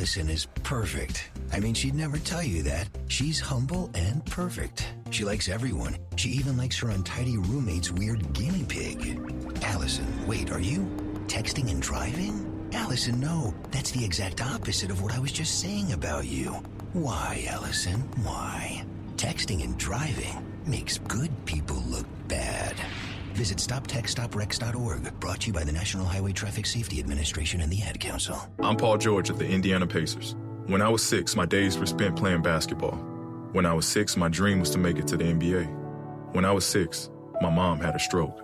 Allison is perfect. I mean, she'd never tell you that. She's humble and perfect. She likes everyone. She even likes her untidy roommate's weird guinea pig. Allison, wait, are you texting and driving? Allison, no. That's the exact opposite of what I was just saying about you. Why, Allison? Why? Texting and driving makes good people look bad. Visit StopTextStopWrecks.org, brought to you by the National Highway Traffic Safety Administration and the Ad Council. I'm Paul George of the Indiana Pacers. When I was 6, my days were spent playing basketball. When I was 6, my dream was to make it to the NBA. When I was 6, my mom had a stroke.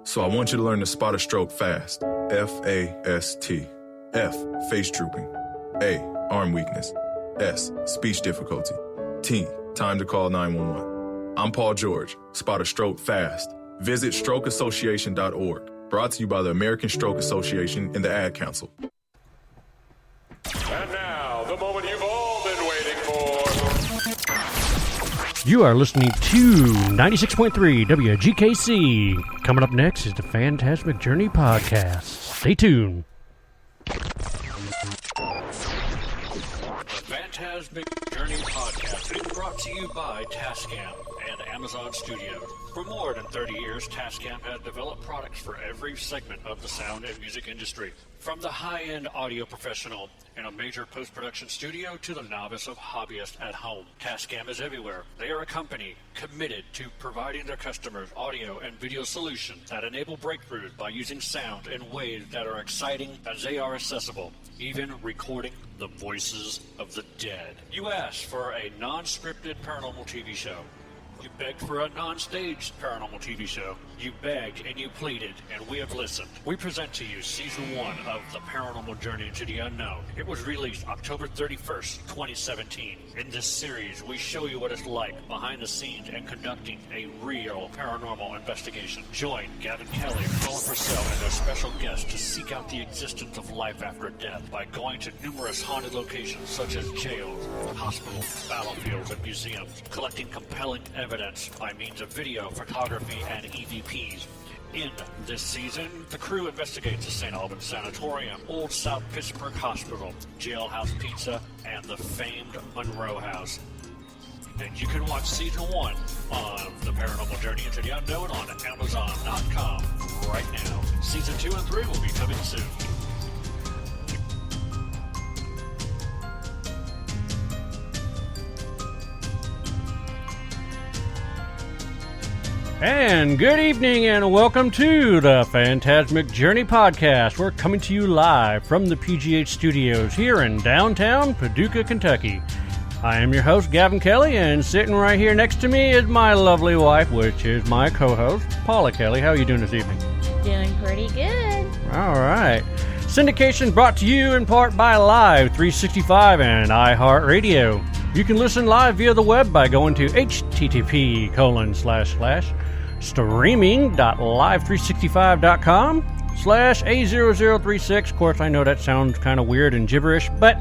So I want you to learn to spot a stroke fast. F-A-S-T. F, face drooping. A, arm weakness. S, speech difficulty. T, time to call 911. I'm Paul George. Spot a stroke fast. Visit strokeassociation.org. Brought to you by the American Stroke Association and the Ad Council. And now, the moment you've all been waiting for. You are listening to 96.3 WGKC. Coming up next is the Phantasmic Journey podcast. Stay tuned. Phantasmic Journey podcast is brought to you by Tascam and Amazon Studios. For more than 30 years, Tascam has developed products for every segment of the sound and music industry. From the high-end audio professional in a major post-production studio to the novice of hobbyist at home, Tascam is everywhere. They are a company committed to providing their customers audio and video solutions that enable breakthroughs by using sound in ways that are exciting as they are accessible, even recording the voices of the dead. You asked for a non-scripted paranormal TV show. You begged for a non-staged paranormal TV show. You begged and you pleaded, and we have listened. We present to you Season 1 of The Paranormal Journey into the Unknown. It was released October 31st, 2017. In this series, we show you what it's like behind the scenes and conducting a real paranormal investigation. Join Gavin Kelly, Colin Purcell, and their special guests to seek out the existence of life after death by going to numerous haunted locations such as jails, hospitals, battlefields, and museums, collecting compelling evidence by means of video, photography, and EVPs. In this season, the crew investigates the St. Albans Sanatorium, Old South Pittsburgh Hospital, Jailhouse Pizza, and the famed Monroe House. And you can watch Season 1 of The Paranormal Journey into the Unknown on Amazon.com right now. Season 2 and 3 will be coming soon. And good evening and welcome to the Phantasmic Journey podcast. We're coming to you live from the PGH Studios here in downtown Paducah, Kentucky. I am your host, Gavin Kelly, and sitting right here next to me is my lovely wife, which is my co-host, Paula Kelly. How are you doing this evening? Doing pretty good. All right. Syndication brought to you in part by Live 365 and iHeartRadio. You can listen live via the web by going to http://streaming.live365.com/A0036. Of course, I know that sounds kind of weird and gibberish, but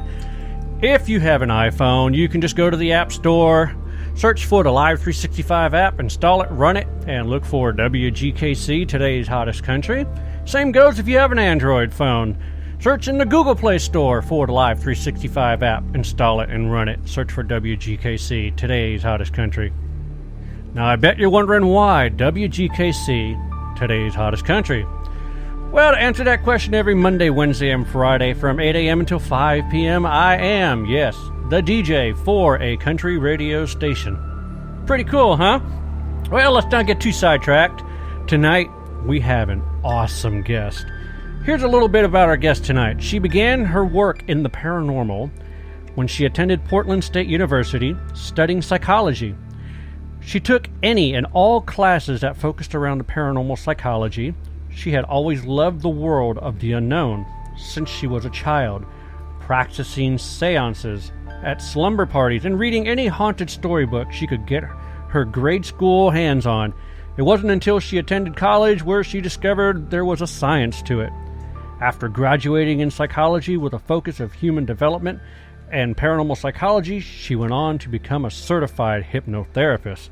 if you have an iPhone, you can just go to the App Store, search for the Live 365 app, install it, run it, and look for WGKC, today's hottest country. Same goes if you have an Android phone. Search in the Google Play Store for the Live 365 app, install it, and run it. Search for WGKC, today's hottest country. Now, I bet you're wondering why WGKC, today's hottest country. Well, to answer that question every Monday, Wednesday, and Friday from 8 a.m. until 5 p.m., I am, yes, the DJ for a country radio station. Pretty cool, huh? Well, let's not get too sidetracked. Tonight, we have an awesome guest. Here's a little bit about our guest tonight. She began her work in the paranormal when she attended Portland State University studying psychology. She took any and all classes that focused around the paranormal psychology. She had always loved the world of the unknown since she was a child, practicing seances at slumber parties and reading any haunted storybook she could get her grade school hands on. It wasn't until she attended college where she discovered there was a science to it. After graduating in psychology with a focus of human development and paranormal psychology, she went on to become a certified hypnotherapist.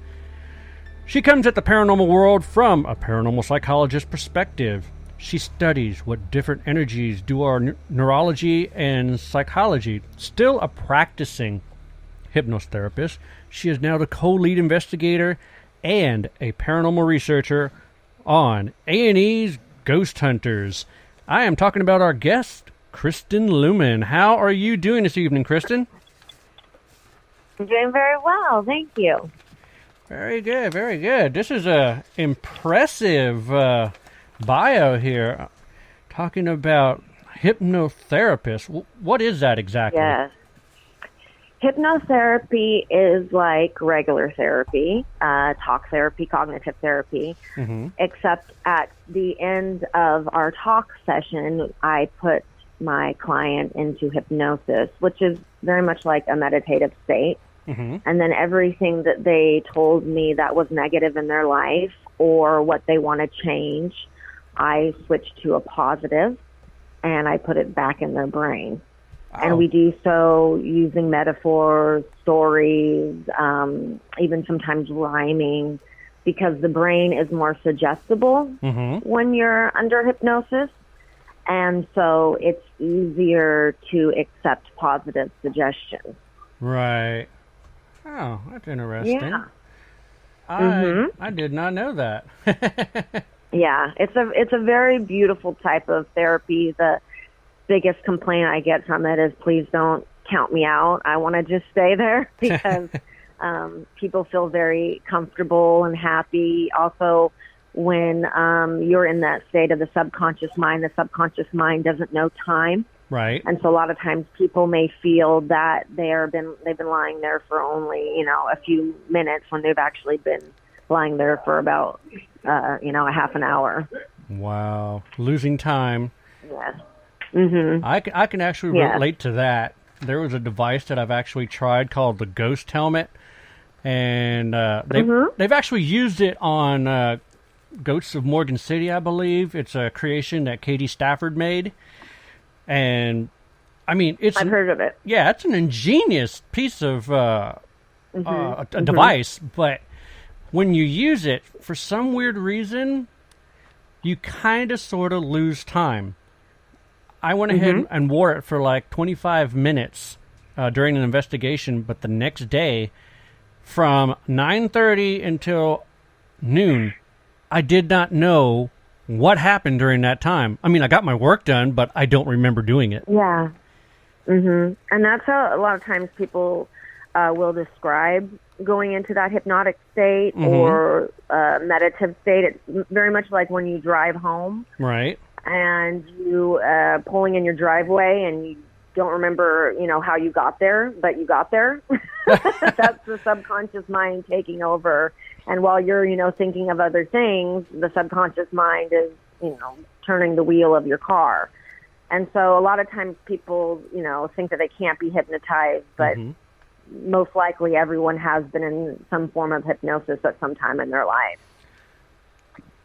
She comes at the paranormal world from a paranormal psychologist perspective. She studies what different energies do our neurology and psychology. Still a practicing hypnotherapist, she is now the co-lead investigator and a paranormal researcher on A&E's Ghost Hunters. I am talking about our guest, Kristen Luman. How are you doing this evening, Kristen? I'm doing very well, thank you. Very good, very good. This is a impressive bio here, talking about hypnotherapist. What is that exactly? Yes. Hypnotherapy is like regular therapy, talk therapy, cognitive therapy, except at the end of our talk session, I put my client into hypnosis, which is very much like a meditative state. And then everything that they told me that was negative in their life or what they want to change, I switched to a positive and I put it back in their brain. And we do so using metaphors, stories, even sometimes rhyming, because the brain is more suggestible when you're under hypnosis. And so it's easier to accept positive suggestions. Right. Oh, that's interesting. Yeah. I did not know that. Yeah, it's a very beautiful type of therapy. The biggest complaint I get from it is, please don't count me out. I want to just stay there, because people feel very comfortable and happy. Also, when you're in that state of the subconscious mind doesn't know time. Right. And so a lot of times people may feel that they've been lying there for only, a few minutes, when they've actually been lying there for about, a half an hour. Wow. Losing time. Yes. I can actually relate to that. There was a device that I've actually tried called the Ghost Helmet, and they've actually used it on Ghosts of Morgan City, I believe. It's a creation that Katie Stafford made. And, I mean, I've heard of it. Yeah, it's an ingenious piece of a device, but when you use it, for some weird reason, you kind of sort of lose time. I went ahead and wore it for like 25 minutes during an investigation, but the next day, from 9:30 until noon, I did not know what happened during that time. I mean, I got my work done, but I don't remember doing it. Yeah. And that's how a lot of times people will describe going into that hypnotic state or meditative state. It's very much like when you drive home. Right. And you pulling in your driveway and you don't remember, how you got there, but you got there. That's the subconscious mind taking over. And while you're, thinking of other things, the subconscious mind is, turning the wheel of your car. And so a lot of times people, think that they can't be hypnotized, but most likely everyone has been in some form of hypnosis at some time in their life.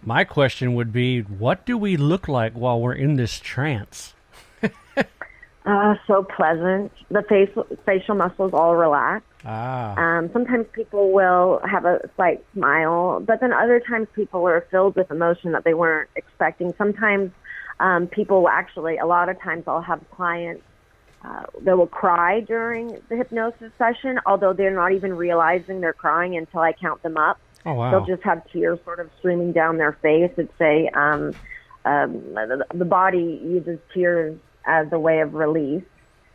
My question would be, what do we look like while we're in this trance? So pleasant. The facial muscles all relax. Sometimes people will have a slight smile, but then other times people are filled with emotion that they weren't expecting. Sometimes people will actually, a lot of times I'll have clients that will cry during the hypnosis session, although they're not even realizing they're crying until I count them up. Oh, wow. They'll just have tears sort of streaming down their face. It's the body uses tears as a way of release.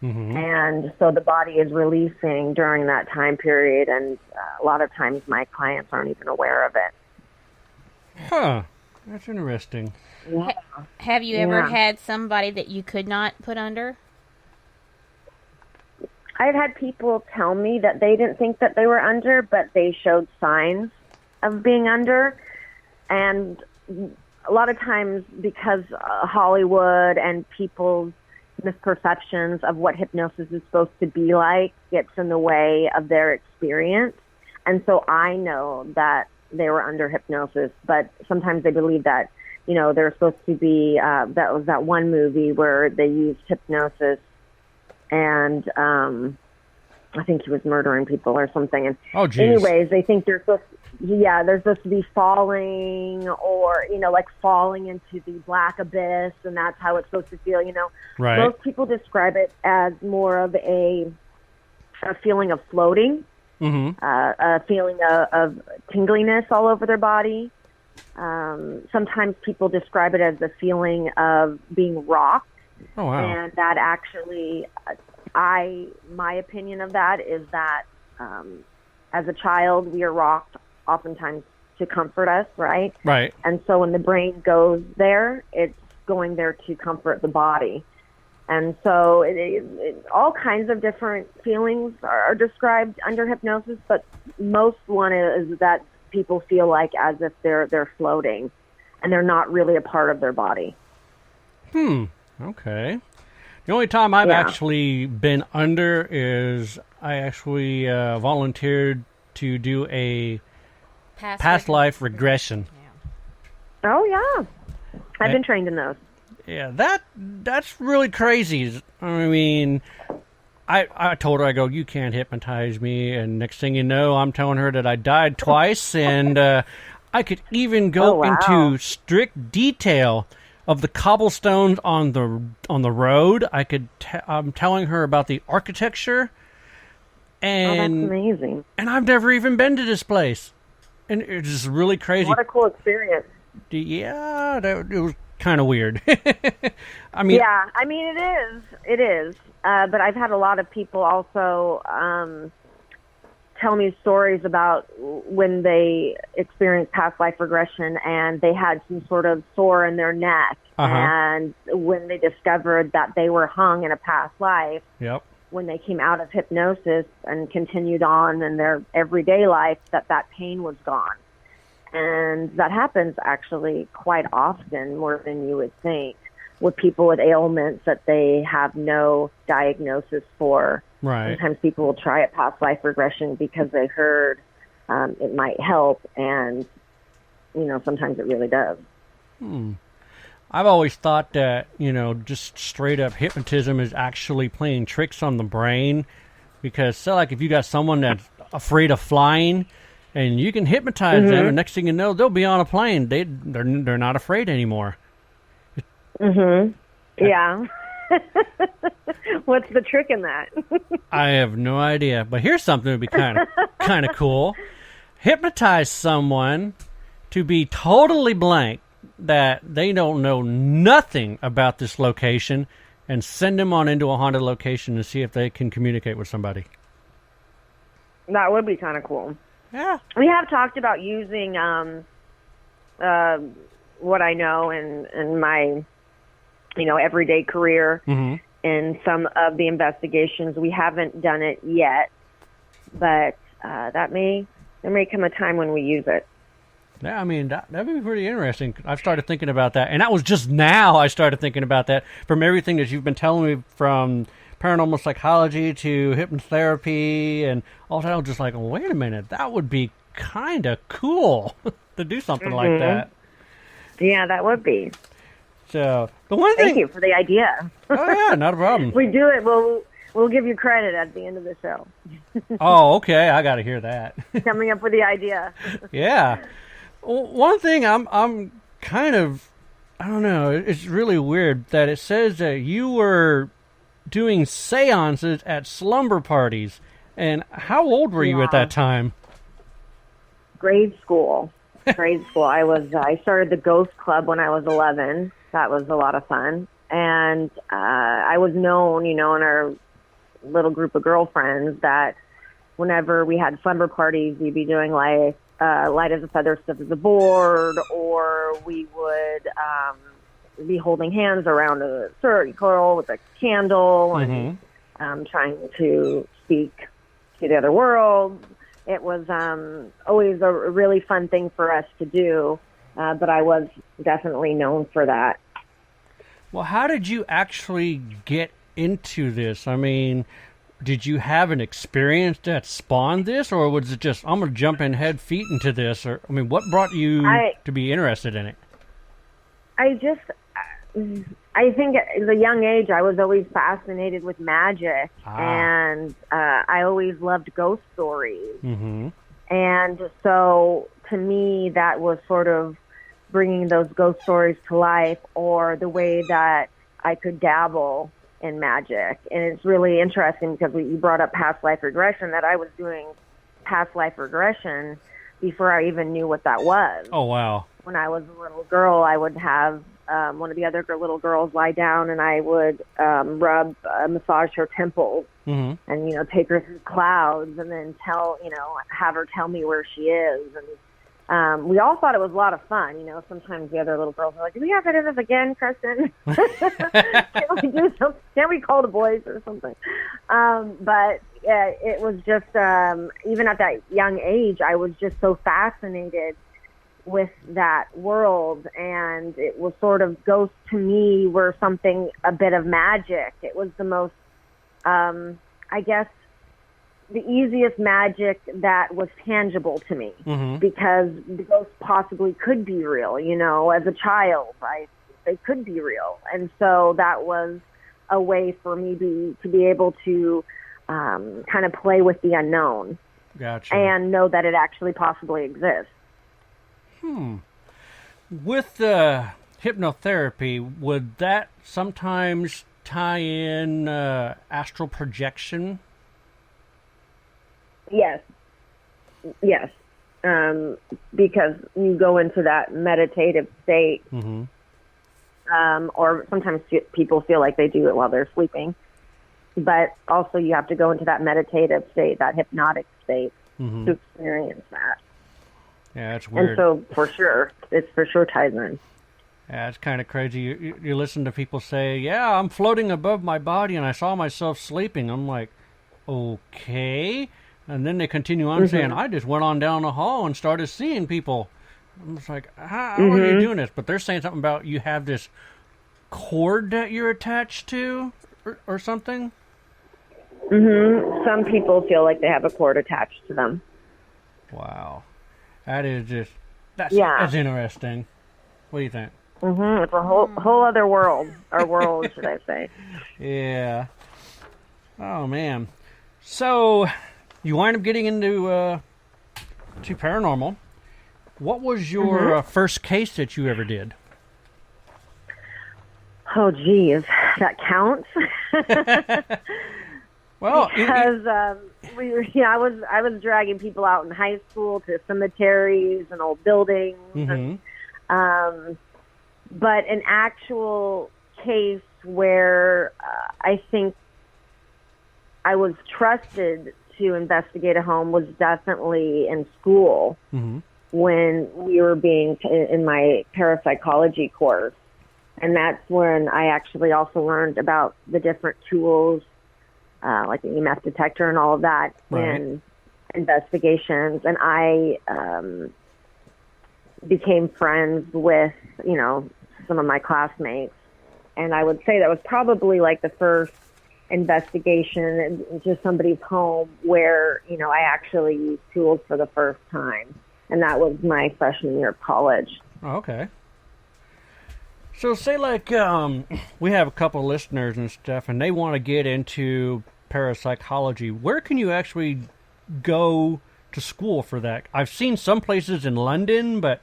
And so the body is releasing during that time period, and a lot of times my clients aren't even aware of it. Huh. That's interesting. Yeah. Have you ever had somebody that you could not put under? I've had people tell me that they didn't think that they were under, but they showed signs of being under. And a lot of times, because Hollywood and people's misperceptions of what hypnosis is supposed to be like gets in the way of their experience. And so I know that they were under hypnosis, but sometimes they believe that, they're supposed to be, that was that one movie where they used hypnosis and I think he was murdering people or something. And oh, geez. anyways, they think they're there's supposed to be falling, or, like falling into the black abyss, and that's how it's supposed to feel, Right. Most people describe it as more of a feeling of floating, a feeling of tingliness all over their body. Sometimes people describe it as the feeling of being rocked. Oh, wow. And that actually, my opinion of that is that as a child, we are rocked oftentimes to comfort us, right? Right. And so when the brain goes there, it's going there to comfort the body. And so all kinds of different feelings are described under hypnosis, but most one is that people feel like as if they're floating and they're not really a part of their body. Okay. The only time I've actually been under is I actually volunteered to do a past life regression. Oh, yeah. I've been trained in those. Yeah, that's really crazy. I mean, I told her, I go, you can't hypnotize me, and next thing you know, I'm telling her that I died twice, and I could even go into strict detail of the cobblestones on the road. I'm telling her about the architecture, and that's amazing. And I've never even been to this place, and it's just really crazy. What a cool experience. Yeah, it was kind of weird. I mean, it is. But I've had a lot of people also tell me stories about when they experienced past life regression and they had some sort of sore in their neck, and when they discovered that they were hung in a past life, when they came out of hypnosis and continued on in their everyday life, that pain was gone. And that happens actually quite often, more than you would think, with people with ailments that they have no diagnosis for. Right. Sometimes people will try a past life regression because they heard it might help, and sometimes it really does. I've always thought that just straight up hypnotism is actually playing tricks on the brain, because so like if you got someone that's afraid of flying, and you can hypnotize them, and next thing you know, they'll be on a plane. They're not afraid anymore. Yeah. What's the trick in that? I have no idea. But here's something that would be kind of cool. Hypnotize someone to be totally blank, that they don't know nothing about this location, and send them on into a haunted location to see if they can communicate with somebody. That would be kind of cool. Yeah. We have talked about using what I know in my everyday career in some of the investigations. We haven't done it yet, but there may come a time when we use it. Yeah, I mean, that'd be pretty interesting. I've started thinking about that, and that was just now I started thinking about that from everything that you've been telling me, from paranormal psychology to hypnotherapy and all that. I was just like, wait a minute, that would be kind of cool to do something like that. Yeah, that would be. So the one thing. Thank you for the idea. Oh yeah, not a problem. We do it. We'll give you credit at the end of the show. Oh, okay. I got to hear that. Coming up with the idea. Yeah. Well, one thing I'm kind of, I don't know. It's really weird that it says that you were doing seances at slumber parties. And how old were you at that time? Grade school. I started the Ghost Club when I was 11. That was a lot of fun. And I was known, in our little group of girlfriends, that whenever we had slumber parties, we'd be doing like light as a feather, stiff as a board, or we would be holding hands around a circle with a candle and trying to speak to the other world. It was always a really fun thing for us to do, but I was definitely known for that. Well, how did you actually get into this? I mean, did you have an experience that spawned this, or was it just, I'm going to jump in head feet into this? Or I mean, what brought you to be interested in it? I think at a young age, I was always fascinated with magic, and I always loved ghost stories. And so to me, that was sort of bringing those ghost stories to life, or the way that I could dabble in magic. And it's really interesting because you brought up past life regression, that I was doing past life regression before I even knew what that was. Oh, wow. When I was a little girl, I would have one of the other little girls lie down, and I would massage her temples, and, you know, take her through clouds, and then have her tell me where she is. And we all thought it was a lot of fun. You know, sometimes the other little girls are like, do we have to do this again, Kristen? Can't we do something? Can't we call the boys or something? But it was just, even at that young age, I was just so fascinated with that world, and it was sort of, ghosts to me were a bit of magic. It was the most, I guess, the easiest magic that was tangible to me, because the ghosts possibly could be real. You know, as a child, they could be real, and so that was a way for me to be able to kind of play with the unknown, Gotcha. and know that it actually possibly exists. With hypnotherapy, would that sometimes tie in astral projection? Yes. Because you go into that meditative state, or sometimes people feel like they do it while they're sleeping, but also you have to go into that meditative state, that hypnotic state, to experience that. Yeah, it's weird. And so, it for sure ties in. Yeah, it's kind of crazy. You listen to people say, yeah, I'm floating above my body and I saw myself sleeping. I'm like, okay. And then they continue on saying, I just went on down the hall and started seeing people. I'm just like, how are you doing this? But they're saying something about you have this cord that you're attached to or something. Some people feel like they have a cord attached to them. Wow. That's interesting. What do you think? It's a whole other world, or world, should I say. Yeah. Oh, man. So, you wind up getting into to paranormal. What was your first case that you ever did? Oh, geez. That counts? Well, because I was dragging people out in high school to cemeteries and old buildings, but an actual case where I think I was trusted to investigate a home was definitely in school, when we were being in my parapsychology course, and that's when I actually also learned about the different tools, like the EMF detector and all of that, and investigations. And I became friends with, some of my classmates. And I would say that was probably like the first investigation into somebody's home where, I actually used tools for the first time. And that was my freshman year of college. Oh, okay. So say like we have a couple listeners and stuff, and they want to get into parapsychology. Where can you actually go to school for that? I've seen some places in London, but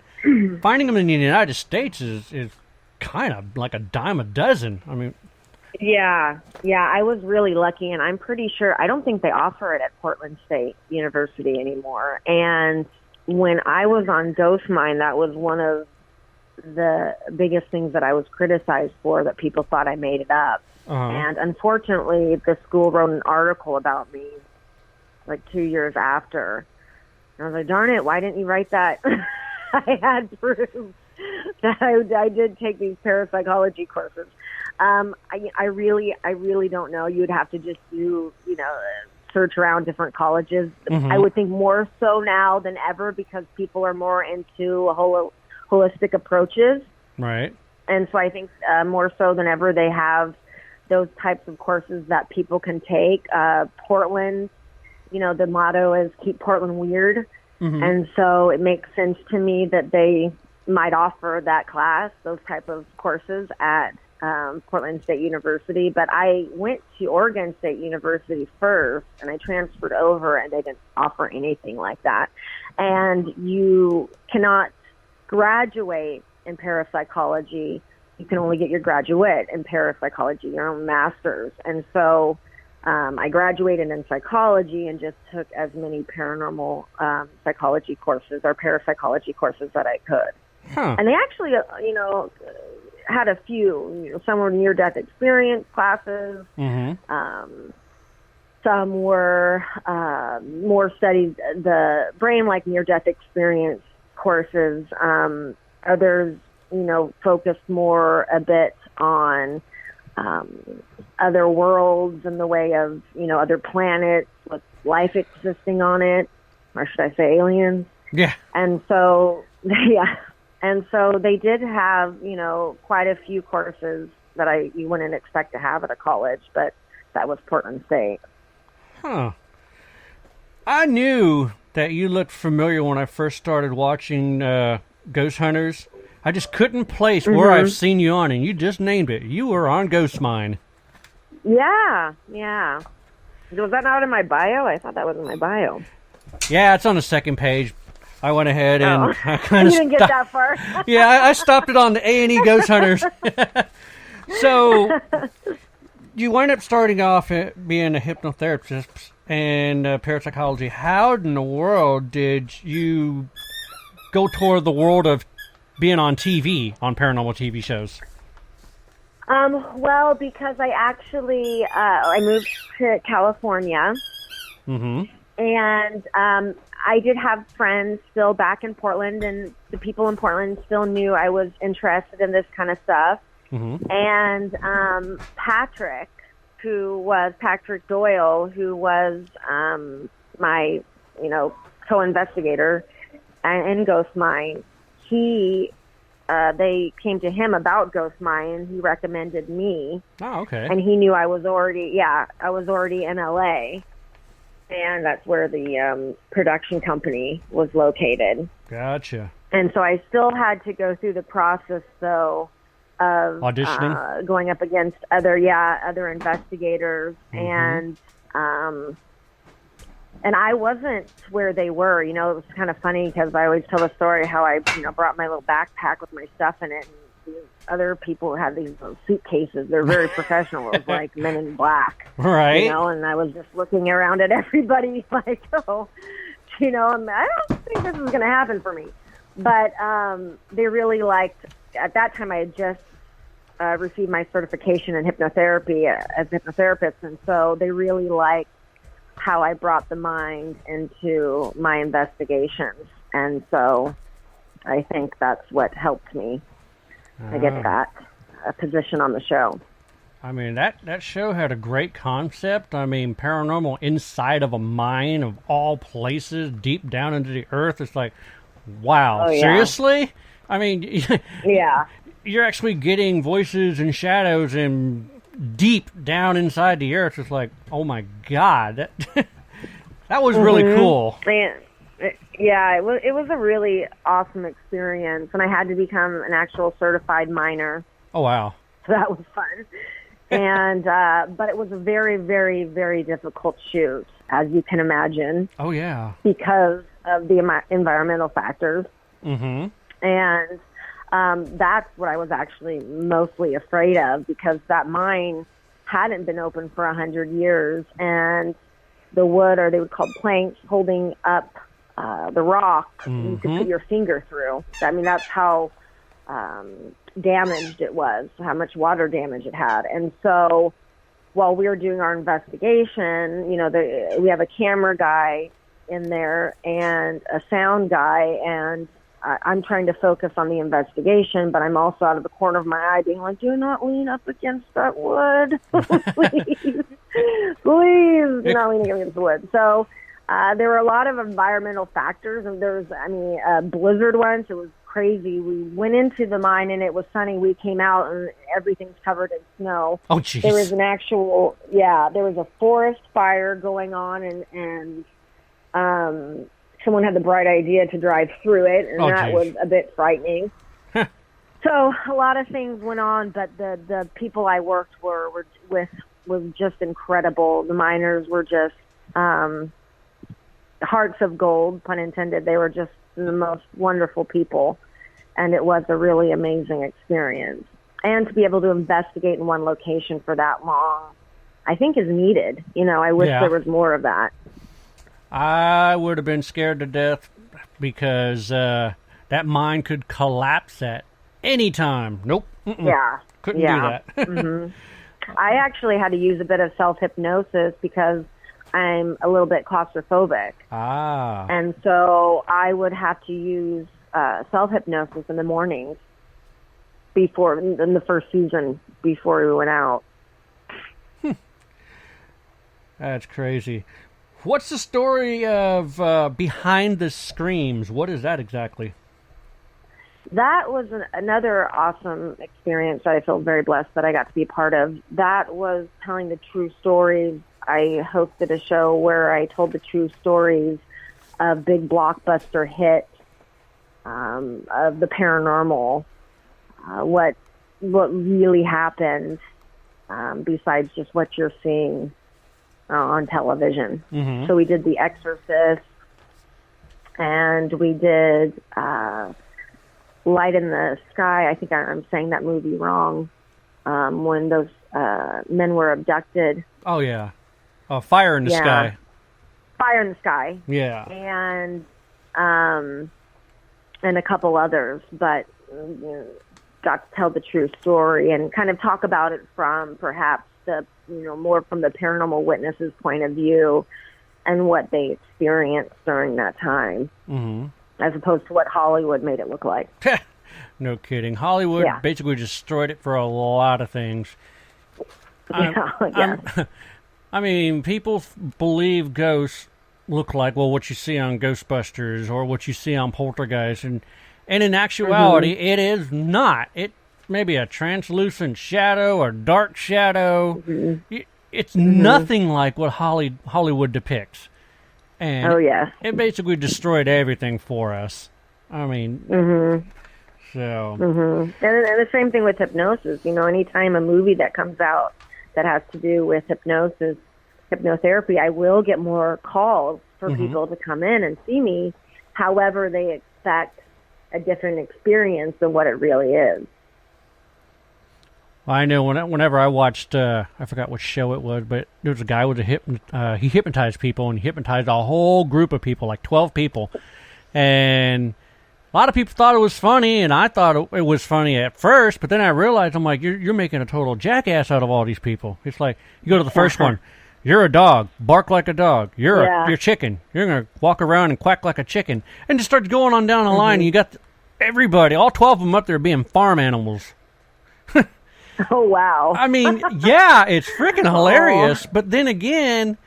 finding them in the United States is kind of like a dime a dozen. I mean, yeah, I was really lucky, and I'm pretty sure, I don't think they offer it at Portland State University anymore. And when I was on Ghost Mine, that was one of the biggest things that I was criticized for, that people thought I made it up. And unfortunately, the school wrote an article about me like 2 years after. And I was like, darn it, why didn't you write that? I had proof that I did take these parapsychology courses. I really don't know. You would have to just do, search around different colleges. I would think more so now than ever, because people are more into holistic approaches. Right. And so I think more so than ever, they have those types of courses that people can take. Portland, the motto is keep Portland weird. And so it makes sense to me that they might offer that class, those type of courses at Portland State University, but I went to Oregon State University first, and I transferred over, and they didn't offer anything like that. And you cannot graduate in parapsychology. You can only get your graduate in parapsychology, your own master's. And so I graduated in psychology and just took as many paranormal psychology courses or parapsychology courses that I could. Huh. And they actually, had a few. Some were near-death experience classes. Mm-hmm. Some were more studied the brain, like near-death experience courses. Others, focused more a bit on other worlds in the way of, other planets with life existing on it, or should I say aliens? Yeah. And so, yeah. And so they did have, quite a few courses that you wouldn't expect to have at a college, but that was Portland State. Huh. I knew that you looked familiar when I first started watching Ghost Hunters. I just couldn't place where I've seen you on, and you just named it. You were on Ghost Mine. Yeah. Was that not in my bio? I thought that was in my bio. Yeah, it's on the second page. I went ahead and I you kind of didn't get that far. Yeah, I stopped it on the A&E Ghost Hunters. So you wind up starting off being a hypnotherapist and parapsychology. How in the world did you go toward the world of being on TV, on paranormal TV shows? Well, because I actually I moved to California, and I did have friends still back in Portland, and the people in Portland still knew I was interested in this kind of stuff. And Patrick Doyle, who was my, co-investigator in Ghost Mine, they came to him about Ghost Mine, and he recommended me. Oh, okay. And he knew I was already in LA. And that's where the production company was located. Gotcha. And so I still had to go through the process, though, of auditioning, going up against other investigators, and I wasn't where they were. It was kind of funny because I always tell the story how I, brought my little backpack with my stuff in it. And other people had these little suitcases. They're very professional. It was like Men in Black, right? And I was just looking around at everybody like, I don't think this is going to happen for me. But they really liked. At that time, I had just received my certification in hypnotherapy as a hypnotherapist, and so they really liked how I brought the mind into my investigations. And so I think that's what helped me to get that position on the show. I mean, that show had a great concept. I mean, paranormal inside of a mine of all places, deep down into the earth. It's like, wow, seriously? I mean, yeah. You're actually getting voices and shadows and deep down inside the earth. It's like, oh my God, that was really cool. Yeah, it was a really awesome experience, and I had to become an actual certified miner. Oh wow, so that was fun. And but it was a very, very, very difficult shoot, as you can imagine. Oh yeah, because of the environmental factors. And that's what I was actually mostly afraid of, because that mine hadn't been open for 100 years, and the wood, or they would call planks, holding up the rock, you could put your finger through. I mean, that's how damaged it was, how much water damage it had. And so while we were doing our investigation, we have a camera guy in there and a sound guy, and I'm trying to focus on the investigation, but I'm also out of the corner of my eye being like, do not lean up against that wood. Please. Please do not lean against the wood. So there were a lot of environmental factors, and there was, a blizzard once. It was crazy. We went into the mine and it was sunny. We came out and everything's covered in snow. Oh, jeez. There was there was a forest fire going on, and someone had the bright idea to drive through it, and that was a bit frightening. So a lot of things went on, but the people I worked with was just incredible. The miners were just hearts of gold, pun intended. They were just the most wonderful people, and it was a really amazing experience. And to be able to investigate in one location for that long, I think is needed. I wish there was more of that. I would have been scared to death because that mine could collapse at any time. Nope. Mm-mm. Yeah. Couldn't do that. Mm-hmm. I actually had to use a bit of self-hypnosis because I'm a little bit claustrophobic. Ah. And so I would have to use self-hypnosis in the mornings in the first season before we went out. That's crazy. What's the story of Behind the Screams? What is that exactly? That was another awesome experience that I feel very blessed that I got to be a part of. That was telling the true stories. I hosted a show where I told the true stories of big blockbuster hits, of the paranormal, what really happened, besides just what you're seeing on television. Mm-hmm. So we did The Exorcist, and we did Light in the Sky. I think I'm saying that movie wrong. When those men were abducted. Oh, yeah. Fire in the Sky. Fire in the Sky. Yeah. And a couple others, but got to tell the true story and kind of talk about it from perhaps more from the paranormal witnesses' point of view and what they experienced during that time, as opposed to what Hollywood made it look like. No kidding. Hollywood basically destroyed it for a lot of things. I mean, people believe ghosts look like, what you see on Ghostbusters or what you see on Poltergeist, and in actuality, it is not. It may be a translucent shadow or dark shadow. It's nothing like what Hollywood depicts. And it basically destroyed everything for us. I mean, so. And the same thing with hypnosis. Anytime a movie that comes out that has to do with hypnotherapy, I will get more calls for people to come in and see me. However, they expect a different experience than what it really is. I know whenever I watched, I forgot what show it was, but there was a guy with he hypnotized people, and he hypnotized a whole group of people, like 12 people. And a lot of people thought it was funny, and I thought it was funny at first, but then I realized, I'm like, you're making a total jackass out of all these people. It's like, you go to the first one, you're a dog, bark like a dog. You're a chicken. You're going to walk around and quack like a chicken. And just start going on down the line, and you got everybody, all 12 of them up there being farm animals. Oh, wow. I mean, yeah, it's freaking hilarious. But then again,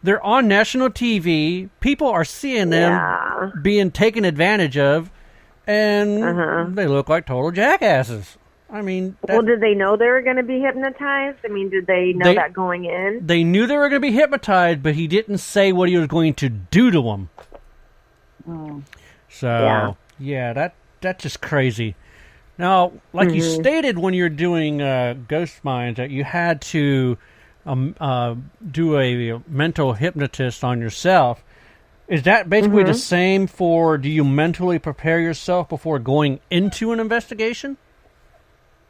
they're on national TV. People are seeing them being taken advantage of, and they look like total jackasses. I mean... Well, did they know they were going to be hypnotized? I mean, did they know that going in? They knew they were going to be hypnotized, but he didn't say what he was going to do to them. So, that's just crazy. Now, like you stated when you're doing Ghost Minds, that you had to do a mental hypnotist on yourself. Is that basically the same for, do you mentally prepare yourself before going into an investigation?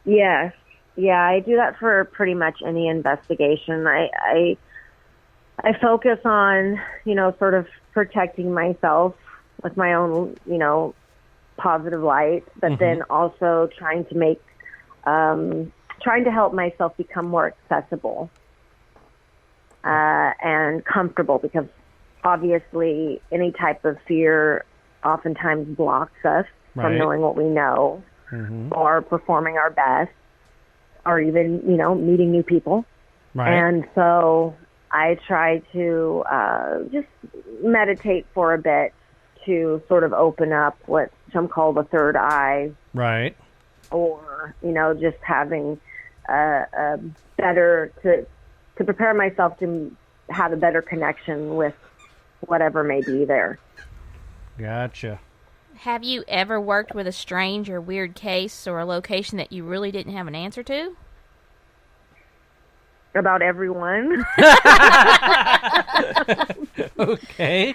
Yes. Yeah, I do that for pretty much any investigation. I focus on, sort of protecting myself with my own, positive light, but then also trying to help myself become more accessible and comfortable, because obviously any type of fear oftentimes blocks us from knowing what we know or performing our best or even, meeting new people. And so I try to just meditate for a bit to sort of open up what some call the third eye. Right. Or, just having a better, to prepare myself to have a better connection with whatever may be there. Gotcha. Have you ever worked with a strange or weird case or a location that you really didn't have an answer to? About everyone. Okay.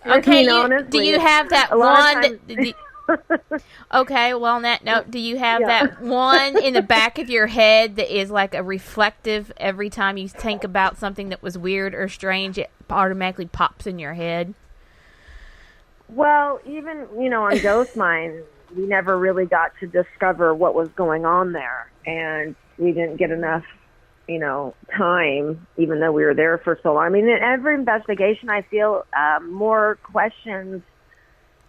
Okay, honestly, do you have that a lot one? of times- Okay, well, on that note, do you have that one in the back of your head that is like a reflective every time you think about something that was weird or strange, it automatically pops in your head? Well, even, on Ghost Mine, we never really got to discover what was going on there. And we didn't get enough, time, even though we were there for so long. I mean, in every investigation, I feel more questions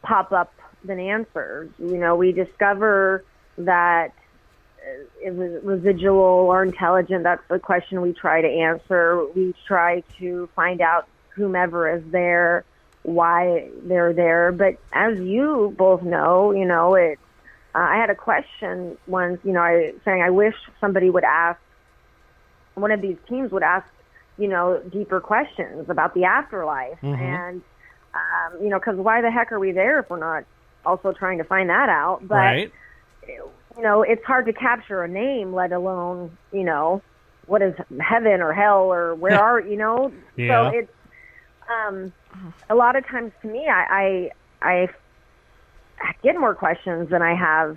pop up than answers. We discover that it was residual or intelligent. That's the question we try to answer. We try to find out whomever is there, why they're there. But as you both know, I had a question once, saying I wish somebody would ask, one of these teams would ask, deeper questions about the afterlife. Mm-hmm. And, because why the heck are we there if we're not also trying to find that out? But, Right. It's hard to capture a name, let alone, what is heaven or hell or where are, Yeah. So it's, a lot of times to me, I get more questions than I have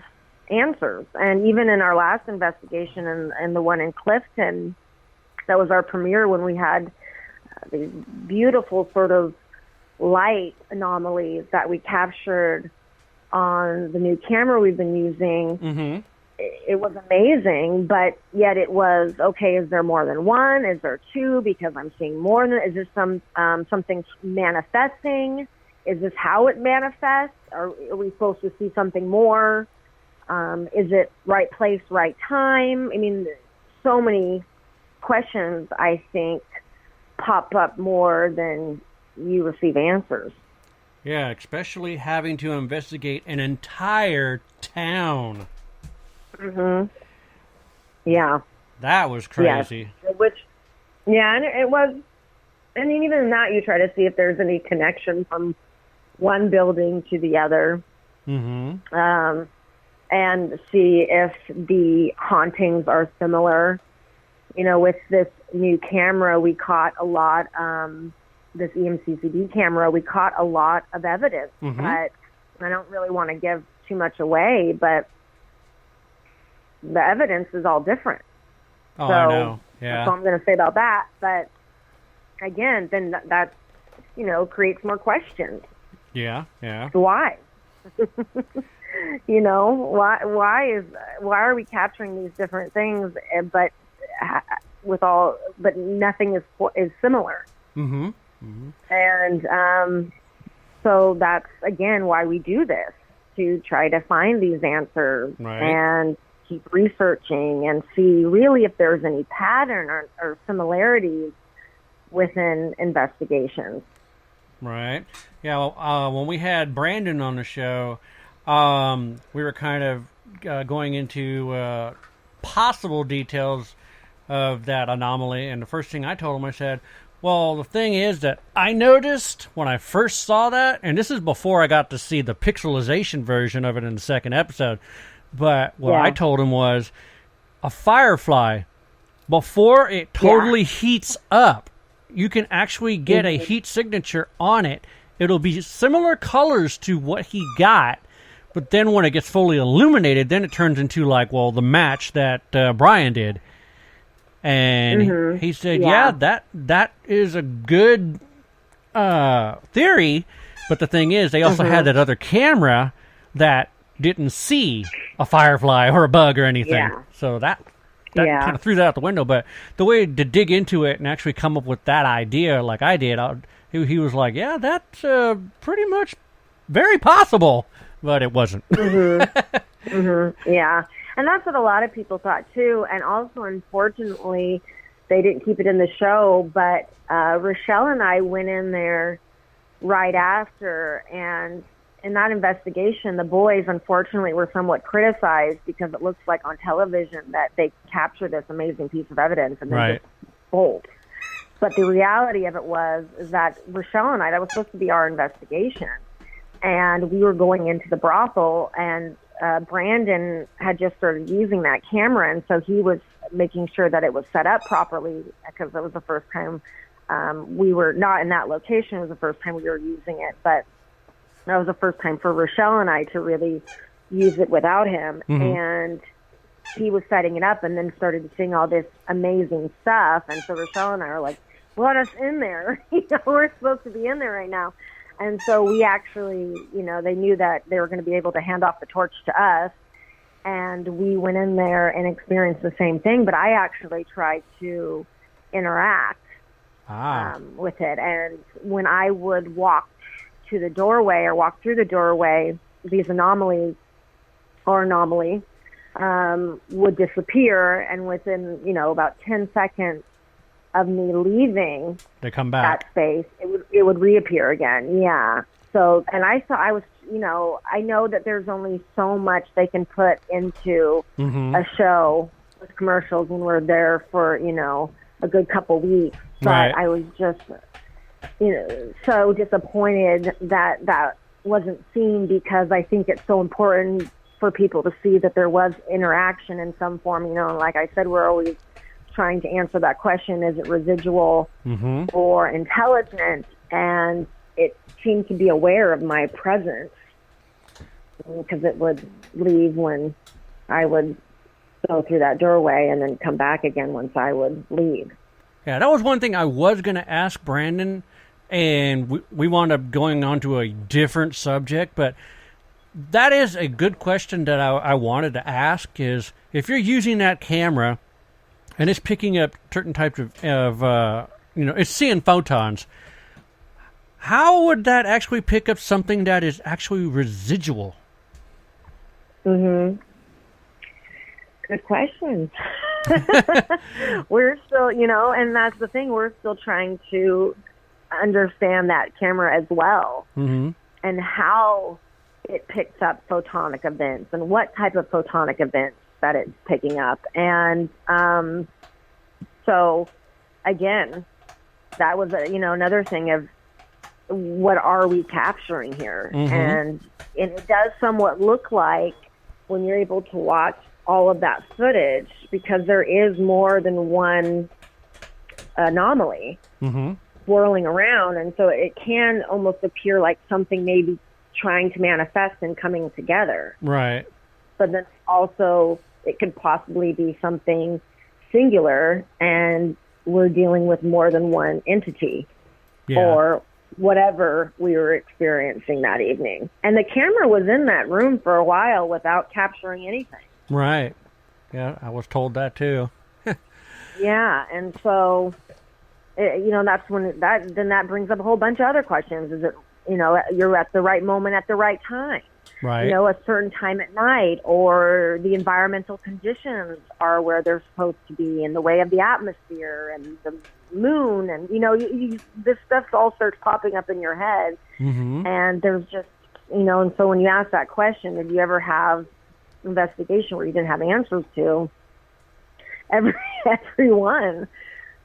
answers. And even in our last investigation and the one in Clifton, that was our premiere when we had these beautiful sort of light anomalies that we captured on the new camera we've been using. Mm-hmm. It was amazing, but yet it was, okay, is there more than one? Is there two? Because I'm seeing more than, is this something manifesting? Is this how it manifests? Are we supposed to see something more? Is it right place, right time? I mean, so many questions, I think, pop up more than you receive answers. Yeah, especially having to investigate an entire town. Mm-hmm. Yeah. That was crazy. Yes. And it was, I mean, even in that, you try to see if there's any connection from one building to the other. Mm-hmm. And see if the hauntings are similar. With this new camera, we caught a lot, this EMCCD camera, we caught a lot of evidence. Mm-hmm. But I don't really want to give too much away, but the evidence is all different. Oh, so I know. Yeah. That's all I'm going to say about that. But again, then that creates more questions. Yeah, yeah. Why? Why are we capturing these different things, but nothing is similar? Mm-hmm. Mm-hmm. And so that's again why we do this, to try to find these answers. Right. And keep researching and see really if there's any pattern or similarities within investigations. Right. Yeah. Well, when we had Brandon on the show, we were kind of going into possible details of that anomaly. And the first thing I told him, I said, well, the thing is that I noticed when I first saw that, and this is before I got to see the pixelization version of it in the second episode, but what I told him was a firefly, before it totally heats up, you can actually get a heat signature on it. It'll be similar colors to what he got, but then when it gets fully illuminated, then it turns into the match that Brian did. And he said, that is a good theory, but the thing is, they also had that other camera that didn't see a firefly or a bug or anything. Yeah. So that kind of threw that out the window. But the way to dig into it and actually come up with that idea like I did, he was like, yeah, that's pretty much very possible. But it wasn't. Yeah. And that's what a lot of people thought, too. And also, unfortunately, they didn't keep it in the show, but Rochelle and I went in there right after, and in that investigation, the boys, unfortunately, were somewhat criticized because it looks like on television that they captured this amazing piece of evidence and then just bolt. But the reality of it is that Rochelle and I, that was supposed to be our investigation. And we were going into the brothel, and Brandon had just started using that camera, and so he was making sure that it was set up properly, because it was the first time we were not in that location. It was the first time we were using it, but that was the first time for Rochelle and I to really use it without him. And he was setting it up and then started seeing all this amazing stuff. And so Rochelle and I were like, let us in there. We're supposed to be in there right now. And so we actually, they knew that they were going to be able to hand off the torch to us. And we went in there and experienced the same thing. But I actually tried to interact with it. And when I would walk to the doorway or walk through the doorway, these anomaly would disappear, and within about 10 seconds of me leaving they come back that space, it would reappear again. Yeah. So, and I know that there's only so much they can put into a show with commercials when we're there for a good couple weeks. But I was just so disappointed that wasn't seen, because I think it's so important for people to see that there was interaction in some form. And like I said, we're always trying to answer that question: is it residual or intelligent? And it seemed to be aware of my presence, because it would leave when I would go through that doorway and then come back again once I would leave. Yeah, that was one thing I was going to ask Brandon, and we wound up going on to a different subject, but that is a good question that I wanted to ask, is if you're using that camera and it's picking up certain types of it's seeing photons, how would that actually pick up something that is actually residual? Good question. We're still, and that's the thing, we're still trying to understand that camera as well, and how it picks up photonic events and what type of photonic events that it's picking up. And so, again, that was another thing of what are we capturing here? And it does somewhat look like, when you're able to watch all of that footage, because there is more than one anomaly swirling around, and so it can almost appear like something maybe trying to manifest and coming together. Right. But then also it could possibly be something singular, and we're dealing with more than one entity or whatever we were experiencing that evening. And the camera was in that room for a while without capturing anything. Right. Yeah, I was told that too. Yeah, and so, that's when that brings up a whole bunch of other questions. Is it, you're at the right moment at the right time? Right. A certain time at night, or the environmental conditions are where they're supposed to be, in the way of the atmosphere and the moon, and this stuff all starts popping up in your head, and there's just and so when you ask that question, did you ever have investigation where you didn't have answers to? Everyone,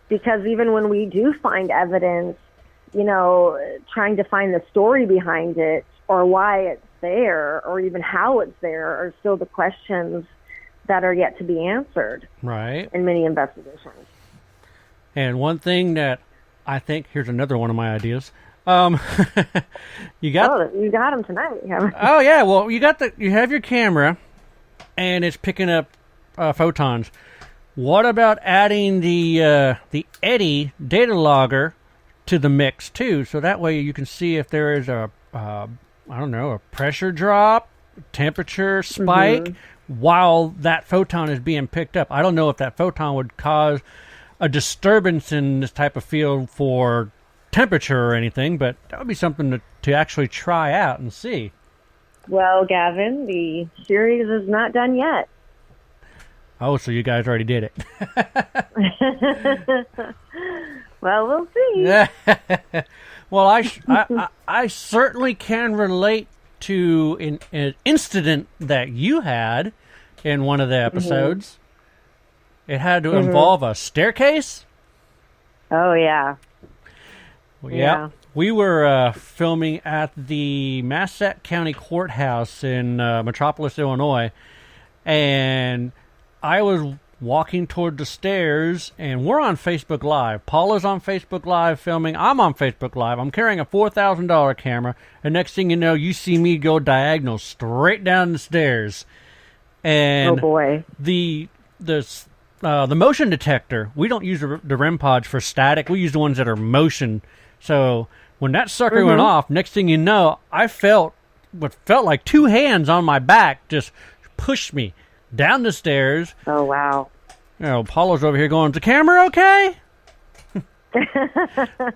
because even when we do find evidence, trying to find the story behind it, or why it's there, or even how it's there, are still the questions that are yet to be answered. Right. In many investigations. And one thing that I think, here's another one of my ideas. You got them tonight. Oh yeah, well you have your camera, and it's picking up photons. What about adding the Eddy data logger to the mix too, so that way you can see if there is a pressure drop, temperature spike while that photon is being picked up. I don't know if that photon would cause a disturbance in this type of field for temperature or anything, but that would be something to actually try out and see. Well, Gavin, the series is not done yet. Oh, so you guys already did it. Well, we'll see. Well, I certainly can relate to an incident that you had in one of the episodes. It had to involve a staircase? Oh, yeah. Well, yeah. We were filming at the Massac County Courthouse in Metropolis, Illinois, and I was walking toward the stairs, and we're on Facebook Live. Paula's on Facebook Live filming. I'm on Facebook Live. I'm carrying a $4,000 camera, and next thing you know, you see me go diagonal straight down the stairs. And oh, boy. The motion detector, we don't use the REM pods for static. We use the ones that are motion. So when that sucker went off, next thing you know, I felt what felt like two hands on my back just pushed me down the stairs. Oh, wow. You know, Paula's over here going, "Is the camera okay?"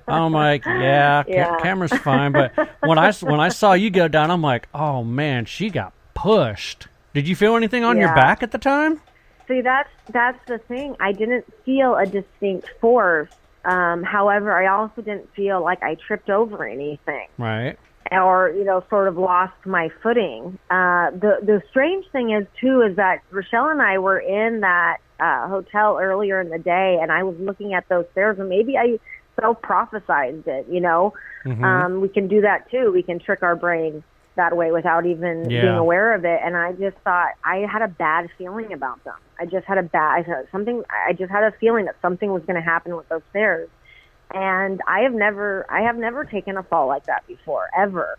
I'm like, yeah. Camera's fine. But when I saw you go down, I'm like, oh, man, she got pushed. Did you feel anything on your back at the time? See, that's the thing. I didn't feel a distinct force. However, I also didn't feel like I tripped over anything. Right. Or, sort of lost my footing. The strange thing is, too, is that Rochelle and I were in that hotel earlier in the day, and I was looking at those stairs, and maybe I self-prophesized it, We can do that, too. We can trick our brain that way without even being aware of it. And I just thought I had a bad feeling about them. I just had a feeling that something was going to happen with those stairs. And I have never taken a fall like that before, ever,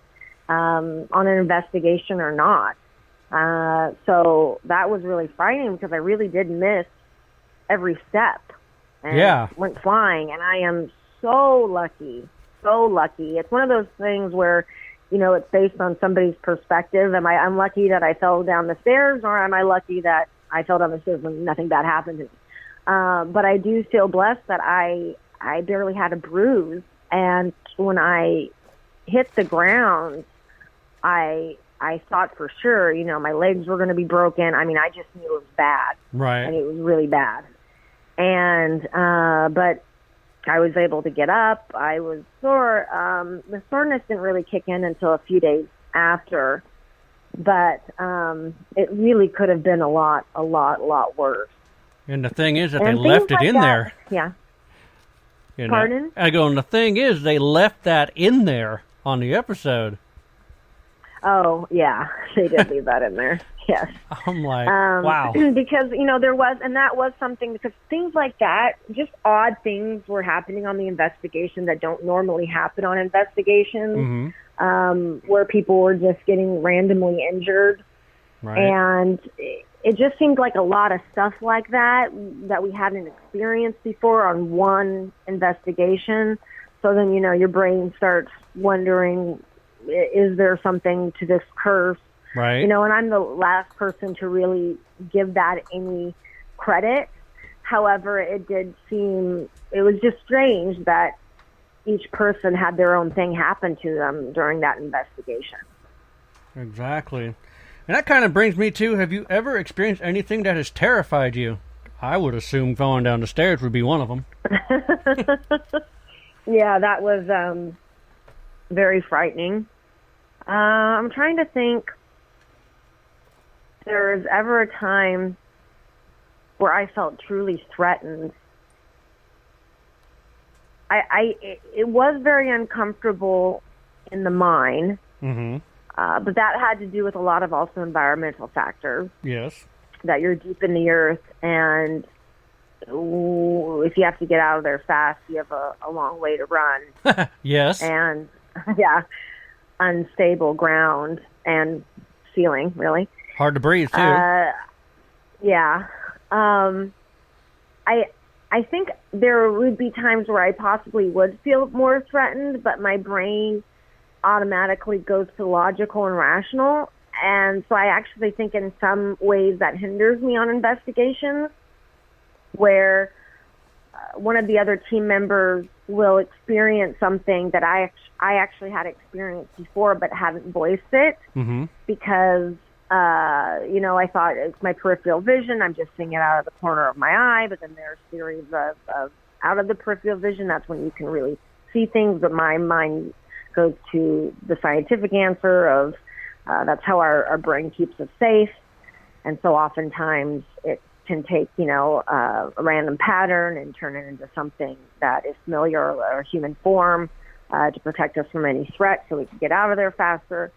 on an investigation or not. So that was really frightening because I really did miss every step and went flying. And I am so lucky. It's one of those things where, it's based on somebody's perspective. I'm lucky that I fell down the stairs, or am I lucky that I fell down the stairs when nothing bad happened to me? But I do feel blessed that I barely had a bruise, and when I hit the ground, I thought for sure, my legs were going to be broken. I mean, I just knew it was bad. Right. And it was really bad. And, but I was able to get up. I was sore. The soreness didn't really kick in until a few days after, but it really could have been a lot worse. And the thing is that they left it in there. Yeah. Pardon? I go, and the thing is, they left that in there on the episode. Oh, yeah, they did leave that in there. Yes. I'm like, wow. Because, that was something, because things like that, just odd things were happening on the investigation that don't normally happen on investigations, where people were just getting randomly injured. Right. And it just seemed like a lot of stuff like that we hadn't experienced before on one investigation. So then, your brain starts wondering, is there something to this curse? Right. And I'm the last person to really give that any credit. However, it was just strange that each person had their own thing happen to them during that investigation. Exactly. And that kind of brings me to, have you ever experienced anything that has terrified you? I would assume falling down the stairs would be one of them. Yeah, that was very frightening. I'm trying to think if there was ever a time where I felt truly threatened. It was very uncomfortable in the mine. Mm-hmm. But that had to do with a lot of also environmental factors. Yes. That you're deep in the earth, and if you have to get out of there fast, you have a long way to run. Yes. And, unstable ground and ceiling, really. Hard to breathe, too. Yeah. I think there would be times where I possibly would feel more threatened, but my brain automatically goes to logical and rational. And so I actually think in some ways that hinders me on investigations, where one of the other team members will experience something that I actually had experienced before but haven't voiced it, because, I thought it's my peripheral vision. I'm just seeing it out of the corner of my eye, but then there's theories of out of the peripheral vision. That's when you can really see things, but my mind goes to the scientific answer of that's how our brain keeps us safe. And so oftentimes can take, a random pattern and turn it into something that is familiar or human form to protect us from any threat so we can get out of there faster.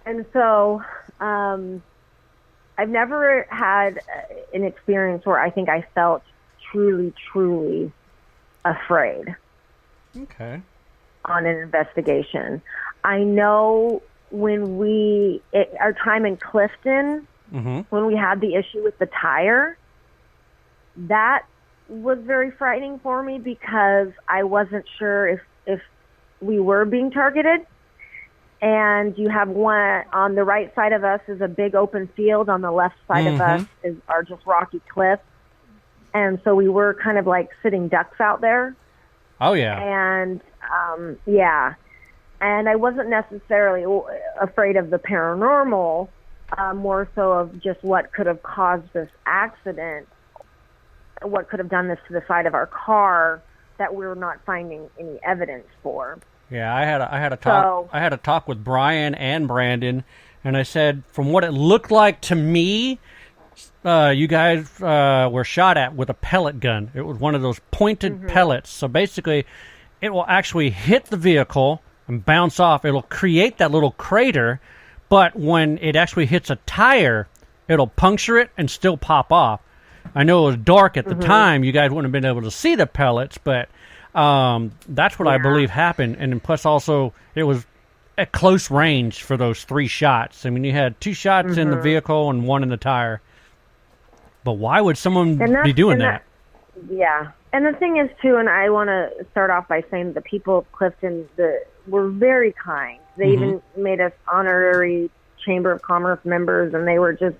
And so I've never had an experience where I think I felt truly, truly afraid. Okay. On an investigation. I know when our time in Clifton, when we had the issue with the tire, that was very frightening for me because I wasn't sure if we were being targeted. And you have one on the right side of us is a big open field. On the left side of us are just rocky cliffs. And so we were kind of like sitting ducks out there. Oh, yeah. And, and I wasn't necessarily afraid of the paranormal, more so of just what could have caused this accident, what could have done this to the side of our car that we were not finding any evidence for. Yeah, I had a talk with Brian and Brandon, and I said, from what it looked like to me, you guys were shot at with a pellet gun. It was one of those pointed pellets. So basically, it will actually hit the vehicle and bounce off. It'll create that little crater, but when it actually hits a tire, it'll puncture it and still pop off. I know it was dark at the time. You guys wouldn't have been able to see the pellets, but that's what I believe happened. And then plus also, it was at close range for those 3 shots. I mean, you had 2 shots in the vehicle and 1 in the tire. But why would someone be doing that? Yeah. And the thing is, too, and I want to start off by saying the people of Clifton were very kind. They even made us honorary Chamber of Commerce members, and they were just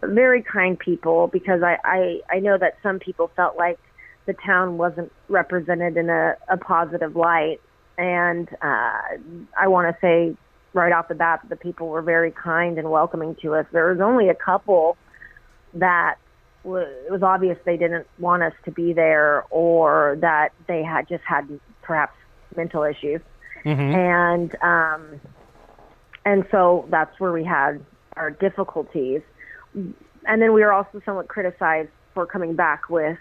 very kind people because I know that some people felt like the town wasn't represented in a positive light. And I want to say right off the bat that the people were very kind and welcoming to us. There was only a couple that it was obvious they didn't want us to be there or that they had perhaps mental issues. And so that's where we had our difficulties. And then we were also somewhat criticized for coming back with,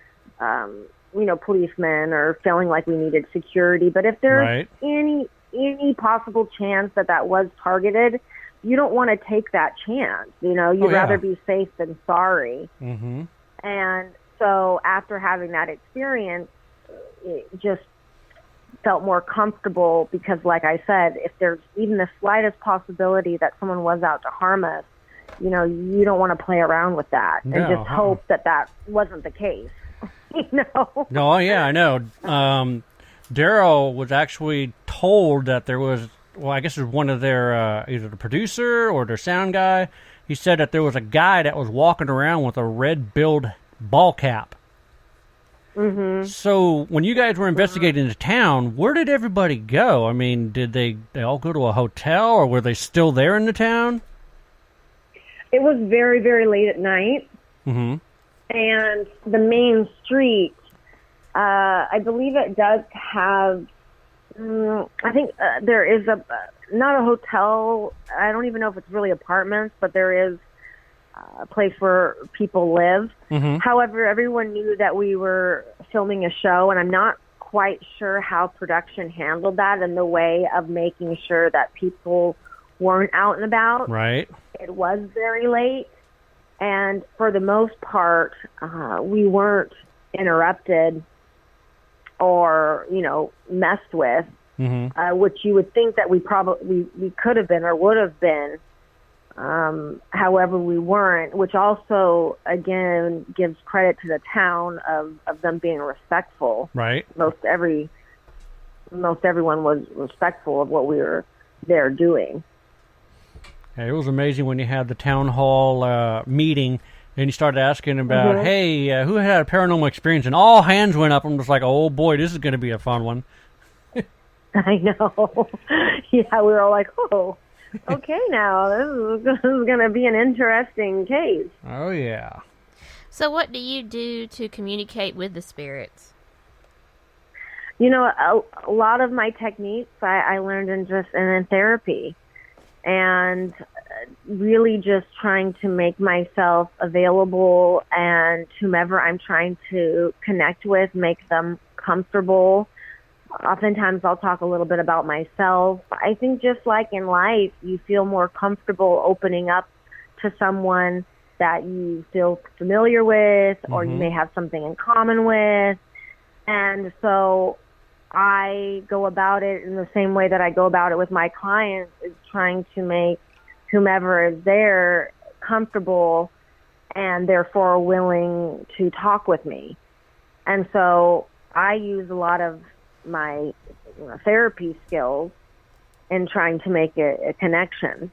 policemen or feeling like we needed security. But if there's any possible chance that was targeted, you don't want to take that chance. You'd rather be safe than sorry. And so after having that experience, it just felt more comfortable because, like I said, if there's even the slightest possibility that someone was out to harm us, you don't want to play around with that and just hope that wasn't the case. No, yeah, I know. Daryl was actually told that there was, I guess it was one of their, either the producer or their sound guy. He said that there was a guy that was walking around with a red-billed ball cap. So when you guys were investigating the town, where did everybody go? I mean, did they all go to a hotel, or were they still there in the town? It was very, very late at night. And the main street, I believe it does have, I think there is not a hotel. I don't even know if it's really apartments, but there is a place where people live. However, everyone knew that we were filming a show, and I'm not quite sure how production handled that in the way of making sure that people weren't out and about. Right. It was very late, and for the most part, we weren't interrupted or, messed with, which you would think that we could have been or would have been. However, we weren't, which also, again, gives credit to the town of them being respectful. Right. Most everyone was respectful of what we were there doing. Yeah, it was amazing when you had the town hall meeting and you started asking about, hey, who had a paranormal experience? And all hands went up. I'm just like, oh, boy, this is going to be a fun one. I know. Yeah, we were all like, oh, okay, now this is going to be an interesting case. Oh, yeah. So what do you do to communicate with the spirits? A lot of my techniques I learned in therapy. And really just trying to make myself available, and whomever I'm trying to connect with, make them comfortable. Oftentimes I'll talk a little bit about myself. I think just like in life, you feel more comfortable opening up to someone that you feel familiar with, or you may have something in common with. And so I go about it in the same way that I go about it with my clients, is trying to make whomever is there comfortable and therefore willing to talk with me. And so I use a lot of my therapy skills in trying to make a connection.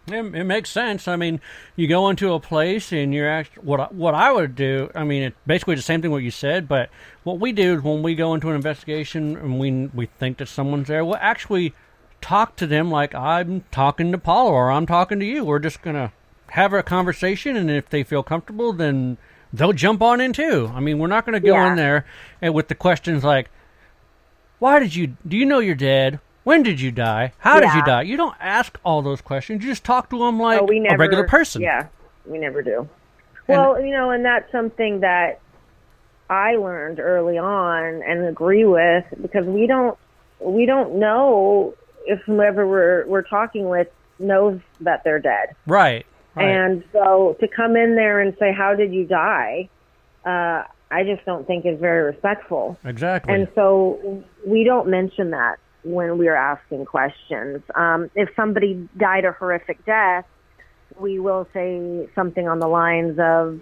It makes sense. I mean, you go into a place and you're what I would do. I mean, it's basically the same thing what you said, but what we do is when we go into an investigation and we think that someone's there, we'll actually talk to them like I'm talking to Paula or I'm talking to you. We're just gonna have a conversation, and if they feel comfortable, then they'll jump on in too. I mean, we're not going to go in there and with the questions like, do you know you're dead? When did you die? How did you die? You don't ask all those questions. You just talk to them like a regular person. Yeah, we never do. Well, and that's something that I learned early on and agree with, because we don't know if whoever we're talking with knows that they're dead. Right. And so to come in there and say, how did you die? I just don't think is very respectful. Exactly. And so we don't mention that when we're asking questions. If somebody died a horrific death, we will say something on the lines of,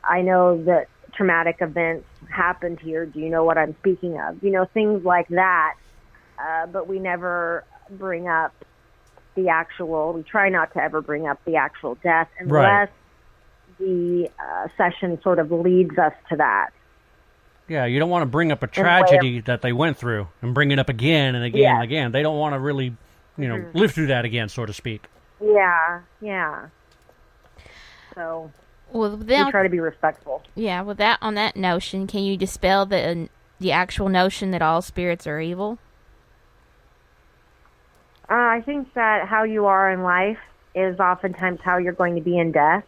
I know that traumatic events happened here. Do you know what I'm speaking of? Things like that. But we never bring up we try not to ever bring up the actual death unless the session sort of leads us to that. Yeah, you don't want to bring up a tragedy that they went through and bring it up again and again and again. They don't want to really, live through that again, so to speak. Yeah. So we try to be respectful. Yeah, on that notion, can you dispel the actual notion that all spirits are evil? I think that how you are in life is oftentimes how you're going to be in death.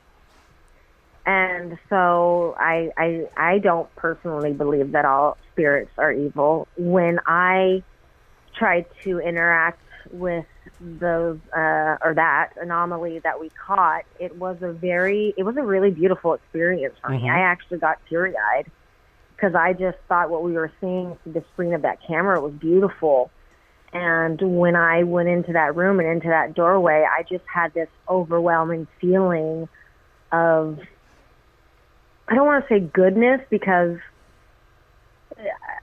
And so I don't personally believe that all spirits are evil. When I tried to interact with those or that anomaly that we caught, it was a really beautiful experience for me. I actually got teary-eyed because I just thought what we were seeing through the screen of that camera was beautiful. And when I went into that room and into that doorway, I just had this overwhelming feeling of, I don't want to say goodness, because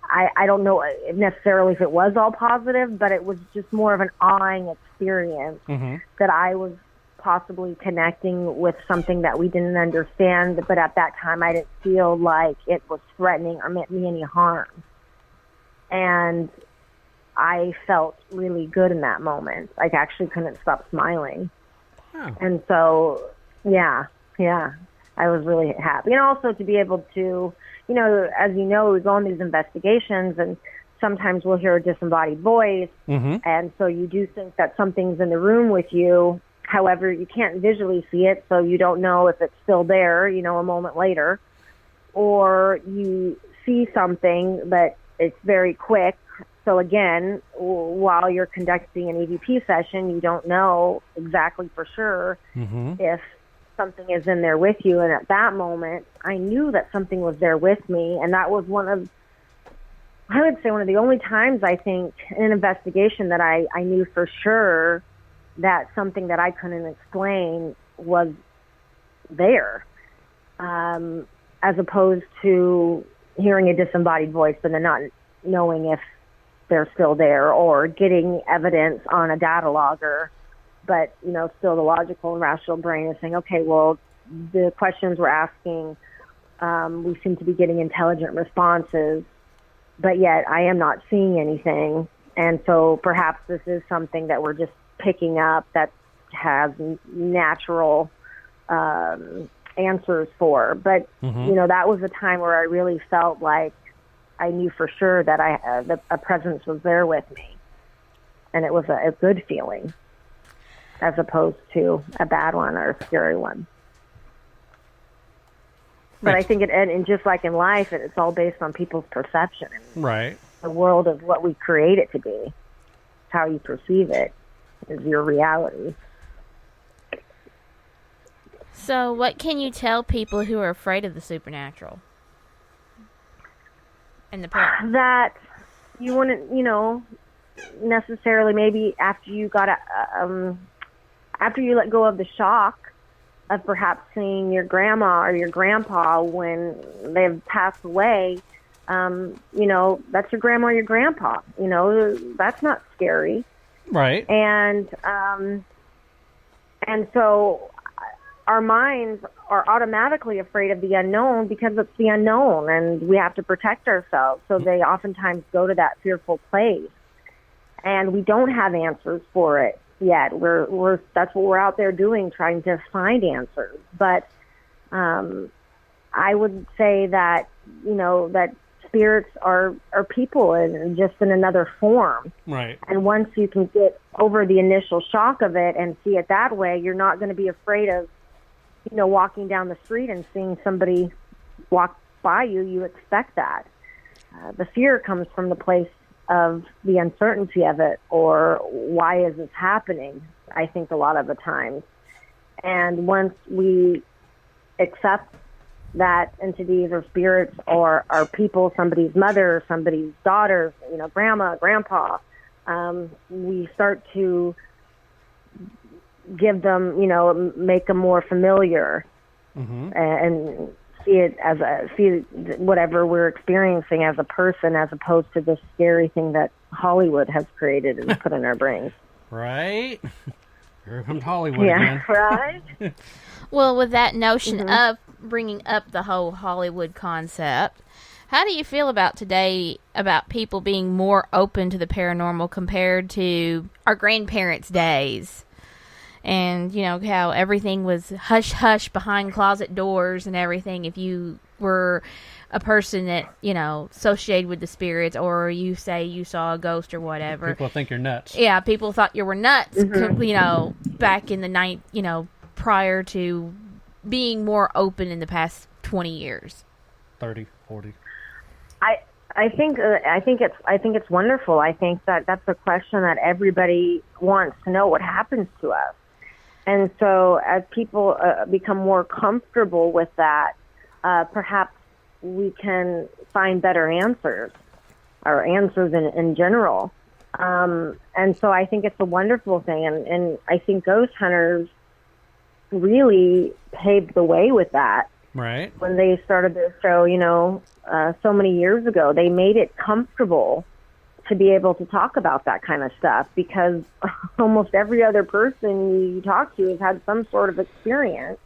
I don't know necessarily if it was all positive, but it was just more of an awing experience that I was possibly connecting with something that we didn't understand, but at that time I didn't feel like it was threatening or meant me any harm. And I felt really good in that moment. I actually couldn't stop smiling. Oh. And so, yeah, I was really happy. And also to be able to, as you know, we go on these investigations and sometimes we'll hear a disembodied voice. And so you do think that something's in the room with you. However, you can't visually see it, so you don't know if it's still there, a moment later. Or you see something, but it's very quick. So again, while you're conducting an EVP session, you don't know exactly for sure if something is in there with you. And at that moment, I knew that something was there with me. And that was one of the only times, I think, in an investigation that I knew for sure that something that I couldn't explain was there, as opposed to hearing a disembodied voice but then not knowing if they're still there, or getting evidence on a data logger, but, still the logical and rational brain is saying, okay, well, the questions we're asking, we seem to be getting intelligent responses, but yet I am not seeing anything. And so perhaps this is something that we're just picking up that has natural answers for. But, that was a time where I really felt like I knew for sure that a presence was there with me, and it was a good feeling. as opposed to a bad one or a scary one. But I think and just like in life, it's all based on people's perception. Right. The world of what we create it to be, how you perceive it, is your reality. So, what can you tell people who are afraid of the supernatural and the paranormal? That you wouldn't, necessarily maybe after you after you let go of the shock of perhaps seeing your grandma or your grandpa when they've passed away, that's your grandma or your grandpa. That's not scary. Right. And so our minds are automatically afraid of the unknown because it's the unknown, and we have to protect ourselves. So they oftentimes go to that fearful place, and we don't have answers for it yet. That's what we're out there doing, trying to find answers. But I would say that that spirits are people and just in another form. Right. And once you can get over the initial shock of it and see it that way, you're not going to be afraid of walking down the street and seeing somebody walk by you. You expect that. The fear comes from the place of the uncertainty of it, or why is this happening, I think a lot of the times. And once we accept that entities or spirits or are people, somebody's mother, somebody's daughter, grandma, grandpa, we start to give them, make them more familiar, and see whatever we're experiencing as a person, as opposed to this scary thing that Hollywood has created and put in our brains. Right. Here comes Hollywood again. Right. Well, with that notion of bringing up the whole Hollywood concept, how do you feel about today, about people being more open to the paranormal compared to our grandparents' days? And, how everything was hush-hush behind closet doors and everything. If you were a person that, associated with the spirits, or you say you saw a ghost or whatever. People think you're nuts. Yeah, people thought you were nuts, back in the night, prior to being more open in the past 20 years. 30, 40. I think it's wonderful. I think that's a question that everybody wants to know, what happens to us. And so as people become more comfortable with that, perhaps we can find better answers, or answers in general. And so I think it's a wonderful thing. And I think ghost hunters really paved the way with that. Right. When they started their show, so many years ago, they made it comfortable to be able to talk about that kind of stuff, because almost every other person you talk to has had some sort of experience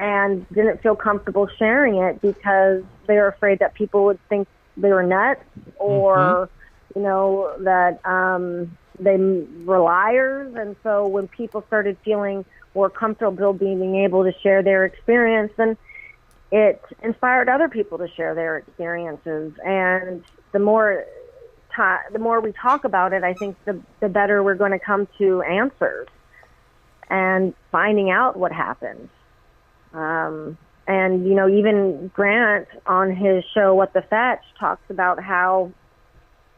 and didn't feel comfortable sharing it because they were afraid that people would think they were nuts, or that they were liars. And so when people started feeling more comfortable being able to share their experience, then it inspired other people to share their experiences. And the more we talk about it, I think the better we're going to come to answers and finding out what happened. And, even Grant on his show, What the Fetch, talks about how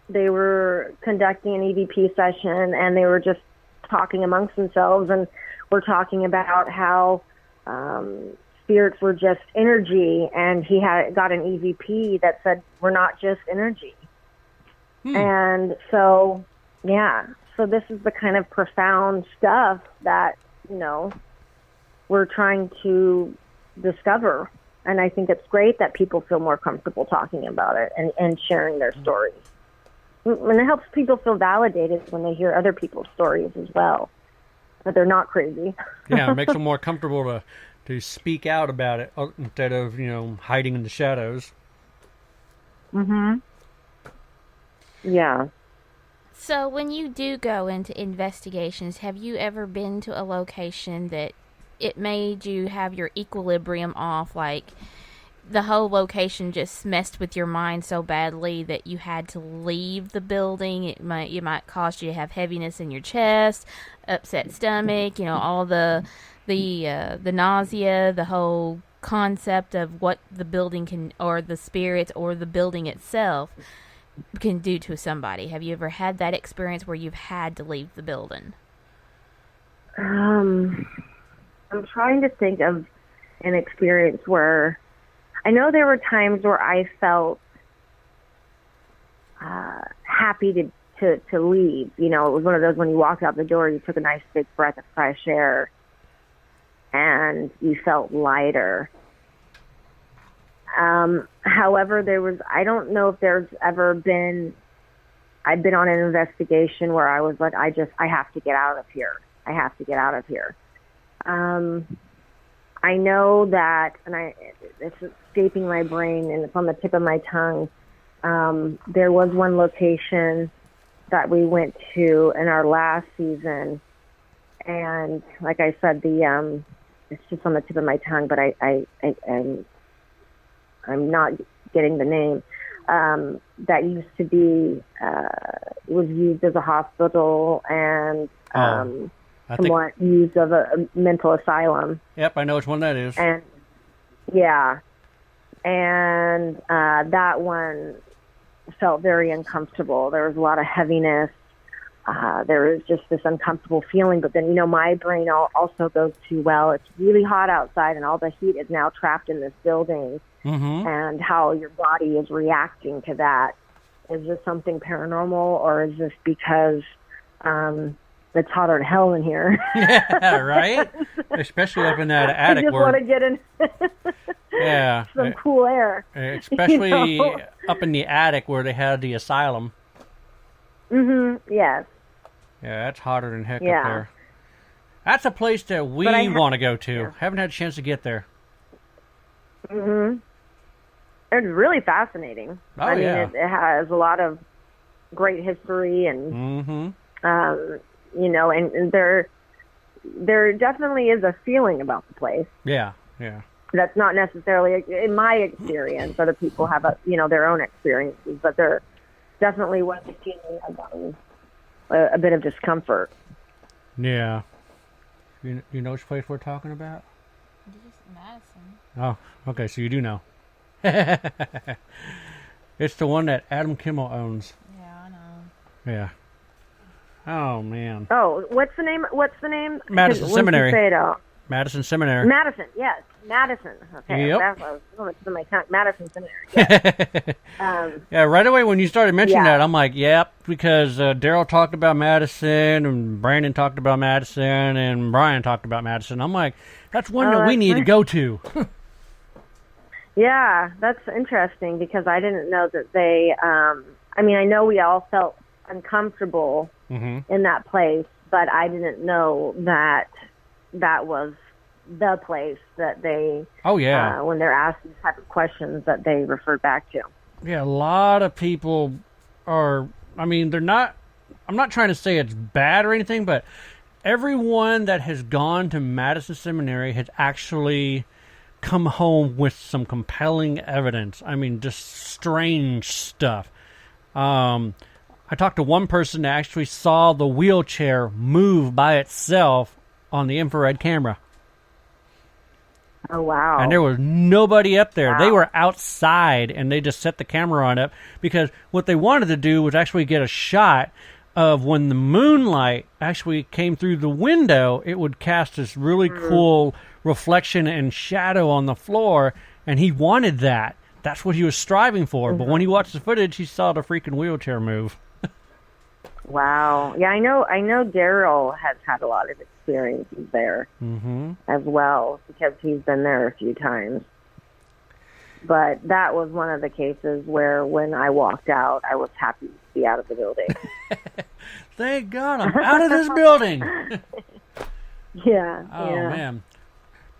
they were conducting an EVP session and they were just talking amongst themselves, and we're talking about how spirits were just energy, and he got an EVP that said, we're not just energy. And so, so this is the kind of profound stuff that, we're trying to discover. And I think it's great that people feel more comfortable talking about it and sharing their stories. And it helps people feel validated when they hear other people's stories as well, that they're not crazy. Yeah, it makes them more comfortable to speak out about it instead of, hiding in the shadows. Yeah. So when you do go into investigations, have you ever been to a location that it made you have your equilibrium off? Like, the whole location just messed with your mind so badly that you had to leave the building. It might cause you to have heaviness in your chest, upset stomach, all the nausea, the whole concept of what the building can, or the spirits, or the building itself can do to somebody. Have you ever had that experience where you've had to leave the building? I'm trying to think of an experience where I know there were times where I felt happy to leave. It was one of those when you walked out the door, you took a nice big breath of fresh air and you felt lighter. However, I don't know if there's ever been, I've been on an investigation where I was like, I have to get out of here. I have to get out of here. I know that, and it's escaping my brain and it's on the tip of my tongue. There was one location that we went to in our last season, and like I said, it's just on the tip of my tongue, but I'm not getting the name. That used to be was used as a hospital and somewhat used as a mental asylum. Yep, I know which one that is. And yeah, and that one felt very uncomfortable. There was a lot of heaviness. There was just this uncomfortable feeling. But then, my brain also goes to, well, it's really hot outside and all the heat is now trapped in this building. Mm-hmm. And how your body is reacting to that. Is this something paranormal, or is this because it's hotter than hell in here? Yeah, right? Especially up in that attic. I just want to get in some cool air. Especially up in the attic where they had the asylum. Mm-hmm, yes. Yeah, that's hotter than heck up there. That's a place that we want to go to. Yeah. Haven't had a chance to get there. Mm-hmm. It's really fascinating. Oh, yeah. It has a lot of great history and, and there definitely is a feeling about the place. Yeah, yeah. That's not necessarily, in my experience, other people have, their own experiences, but there definitely was a feeling of a bit of discomfort. Yeah. You know which place we're talking about? Madison. Oh, okay, so you do know. It's the one that Adam Kimmel owns. Yeah, I know. Yeah. Oh, man. Oh, what's the name? Madison Seminary. Say it out. Madison Seminary. Madison, yes. Madison. Okay. Yep. That's what I was to my tongue. Madison Seminary. Yes. Yeah, right away when you started mentioning that, I'm like, yep, because Daryl talked about Madison, and Brandon talked about Madison, and Brian talked about Madison. I'm like, that's one that we need to go to. Yeah, that's interesting because I didn't know that they, I know we all felt uncomfortable in that place, but I didn't know that was the place that they, when they're asked these type of questions, that they refer back to. Yeah, a lot of people are, they're not, I'm not trying to say it's bad or anything, but everyone that has gone to Madison Seminary has actually come home with some compelling evidence. Just strange stuff. I talked to one person that actually saw the wheelchair move by itself on the infrared camera. Oh, wow. And there was nobody up there. Wow. They were outside, and they just set the camera on up because what they wanted to do was actually get a shot of when the moonlight actually came through the window, it would cast this really cool reflection and shadow on the floor, and he wanted that. That's what he was striving for. But when he watched the footage, he saw the freaking wheelchair move. Wow. Yeah, I know Daryl has had a lot of experiences there as well because he's been there a few times. But that was one of the cases where when I walked out, I was happy to be out of the building. Thank God I'm out of this building. Yeah. Oh, man.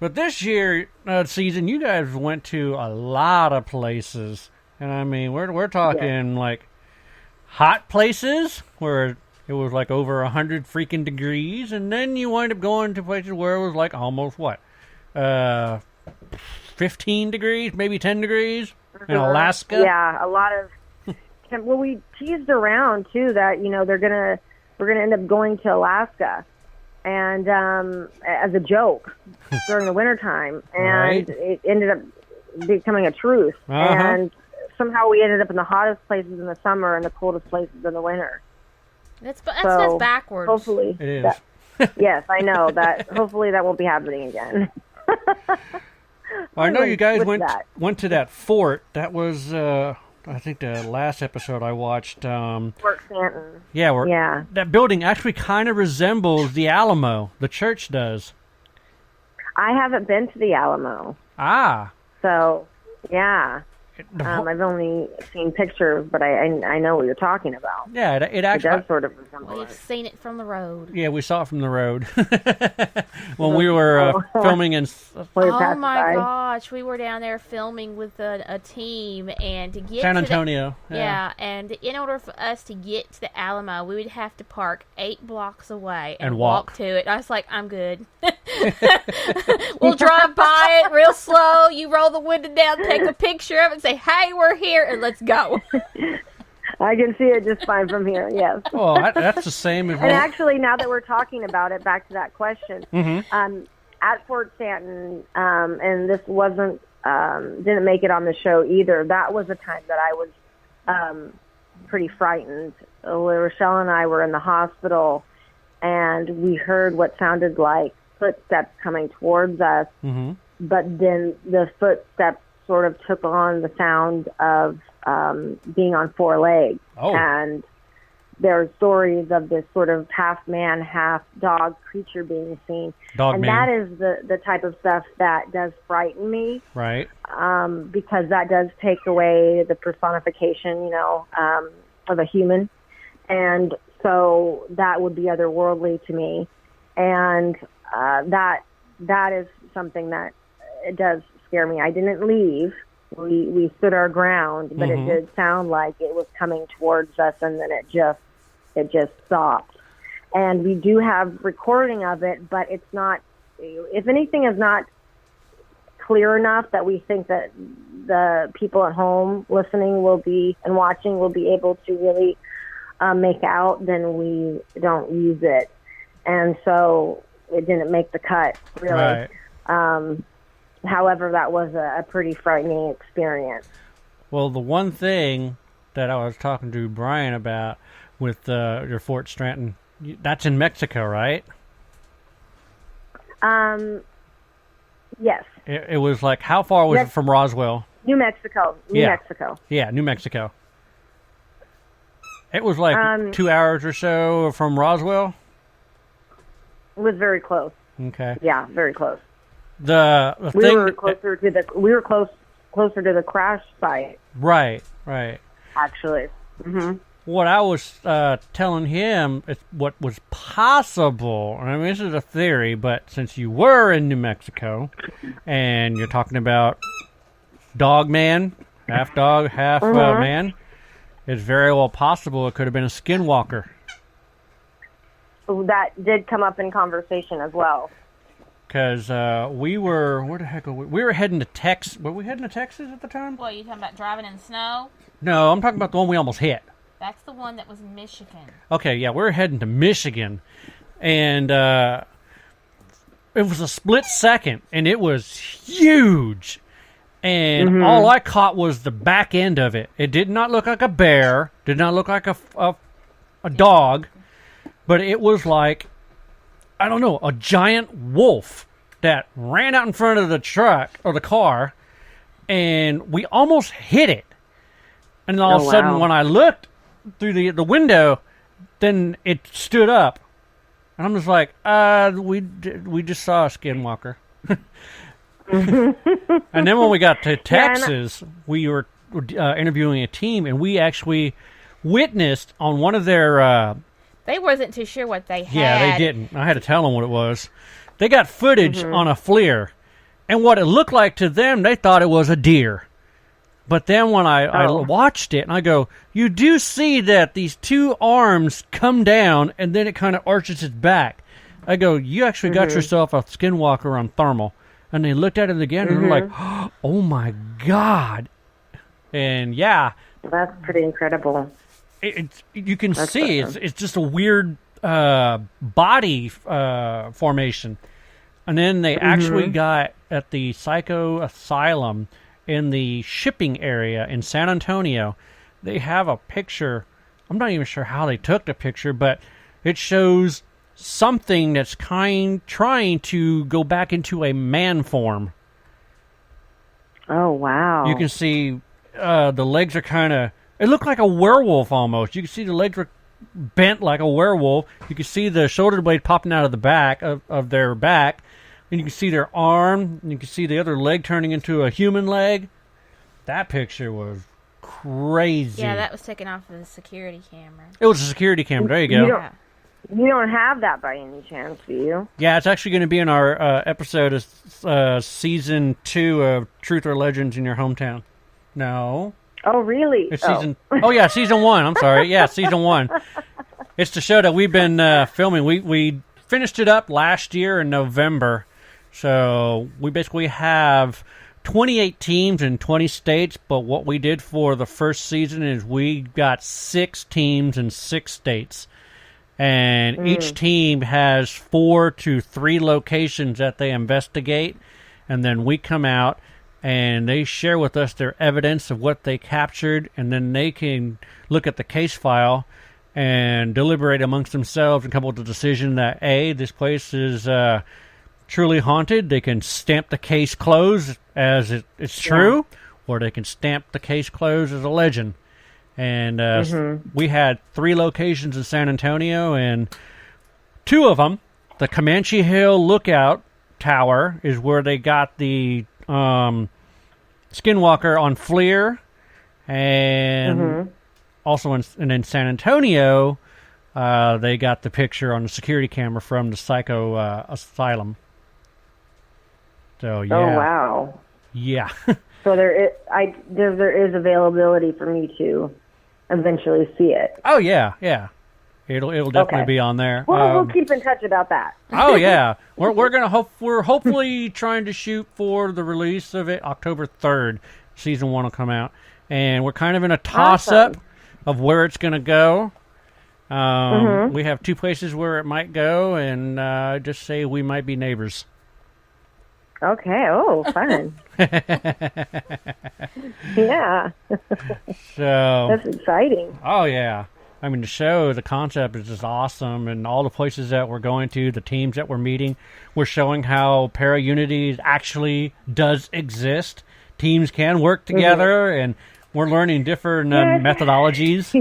But this year season, you guys went to a lot of places. And we're talking like hot places where it was like over 100 freaking degrees. And then you wind up going to places where it was like almost 40 15 degrees, maybe 10 degrees in Alaska. Yeah, a lot of. Well, we teased around too that we're gonna end up going to Alaska, and as a joke during the wintertime, and it ended up becoming a truth. And somehow we ended up in the hottest places in the summer and the coldest places in the winter. That's backwards. Hopefully, it is. Yes, I know that. Hopefully, that won't be happening again. Well, I know you guys went to that fort. That was, I think, the last episode I watched. Fort Stanton. Yeah, that building actually kind of resembles the Alamo. The church does. I haven't been to the Alamo. Ah. So, yeah. I've only seen pictures, but I know what you're talking about. Yeah, it actually does sort of resemble We've seen it from the road. Yeah, we saw it from the road when we were filming in. Oh my gosh, we were down there filming with a team, and to get San Antonio. And in order for us to get to the Alamo, we would have to park 8 blocks away and walk to it. I was like, I'm good. We'll drive by it real slow. You roll the window down, take a picture of it, say, hey, we're here, and let's go. I can see it just fine from here, yes. Well, that's the same as... And actually, now that we're talking about it, back to that question, at Fort Stanton, and this wasn't, didn't make it on the show either, that was a time that I was pretty frightened. Rochelle and I were in the hospital, and we heard what sounded like footsteps coming towards us, but then the footsteps sort of took on the sound of being on 4 legs. And there are stories of this sort of half man, half dog creature being seen. That is the type of stuff that does frighten me. Right. Because that does take away the personification, of a human. And so that would be otherworldly to me. And that is something that it does scare me. I didn't leave. We stood our ground, but it did sound like it was coming towards us, and then it just stopped. And we do have recording of it, but it's not. If anything is not clear enough that we think that the people at home listening and watching will be able to really make out, then we don't use it. And so it didn't make the cut, really. Right. However, that was a pretty frightening experience. Well, the one thing that I was talking to Brian about with your Fort Stanton, that's in Mexico, right? Yes. It was like, how far was it from Roswell? New Mexico. New Mexico. Yeah, New Mexico. It was like 2 hours or so from Roswell? It was very close. Okay. Yeah, very close. We were closer to the crash site. Right. Actually. What I was telling him is what was possible. I mean, this is a theory, but since you were in New Mexico and you're talking about dog man, half dog, half man, it's very well possible it could have been a skinwalker. That did come up in conversation as well. Because we were, where the heck were we? We were heading to Texas. Were we heading to Texas at the time? What, are you talking about driving in snow? No, I'm talking about the one we almost hit. That's the one that was in Michigan. Okay, yeah, we were heading to Michigan. And it was a split second, and it was huge. And all I caught was the back end of it. It did not look like a bear, did not look like a dog, but it was like, I don't know, a giant wolf that ran out in front of the truck or the car, and we almost hit it. And all of a sudden, when I looked through the window, then it stood up. And I'm just like, we just saw a skinwalker. And then when we got to Texas, we were interviewing a team, and we actually witnessed on one of their... They wasn't too sure what they had. Yeah, they didn't. I had to tell them what it was. They got footage on a FLIR, and what it looked like to them, they thought it was a deer. But then when I watched it, and I go, you do see that these 2 arms come down, and then it kind of arches its back. I go, you actually got yourself a skinwalker on thermal. and they looked at it again, and they're like, "Oh my God!" And yeah, that's pretty incredible. You can see awesome. It's just a weird body formation. And then they actually got at the Psycho Asylum in the shipping area in San Antonio. They have a picture. I'm not even sure how they took the picture, but it shows something that's trying to go back into a man form. Oh, wow. You can see the legs are kind of... It looked like a werewolf almost. You can see the legs were bent like a werewolf. You can see the shoulder blade popping out of the back of their back. And you can see their arm. And you can see the other leg turning into a human leg. That picture was crazy. Yeah, that was taken off of a security camera. It was a security camera. There you go. You don't have that by any chance, do you? Yeah, it's actually going to be in our episode of Season 2 of Truth or Legends in Your Hometown. No. Oh, really? It's Season 1. I'm sorry. Yeah, Season 1. It's the show that we've been filming. We finished it up last year in November. So we basically have 28 teams in 20 states, but what we did for the first season is we got 6 teams in 6 states. And each team has 4 to 3 locations that they investigate, and then we come out and they share with us their evidence of what they captured, and then they can look at the case file and deliberate amongst themselves and come up with the decision that, A, this place is truly haunted. They can stamp the case closed as it's true, or they can stamp the case closed as a legend. And we had 3 locations in San Antonio, and 2 of them, the Comanche Hill Lookout Tower, is where they got the Skinwalker on FLIR, and also in San Antonio, they got the picture on the security camera from the Psycho Asylum. So yeah. Oh wow. Yeah. So there is availability for me to eventually see it. Oh yeah. It'll definitely be on there. Well, we'll keep in touch about that. Oh yeah, we're hopefully trying to shoot for the release of it October 3rd. Season 1 will come out, and we're kind of in a toss up of where it's going to go. We have 2 places where it might go, and just say we might be neighbors. Okay. Oh, fun. Yeah. So that's exciting. Oh yeah. I mean, the concept is just awesome, and all the places that we're going to, the teams that we're meeting, we're showing how para-unity actually does exist. Teams can work together, and we're learning different methodologies.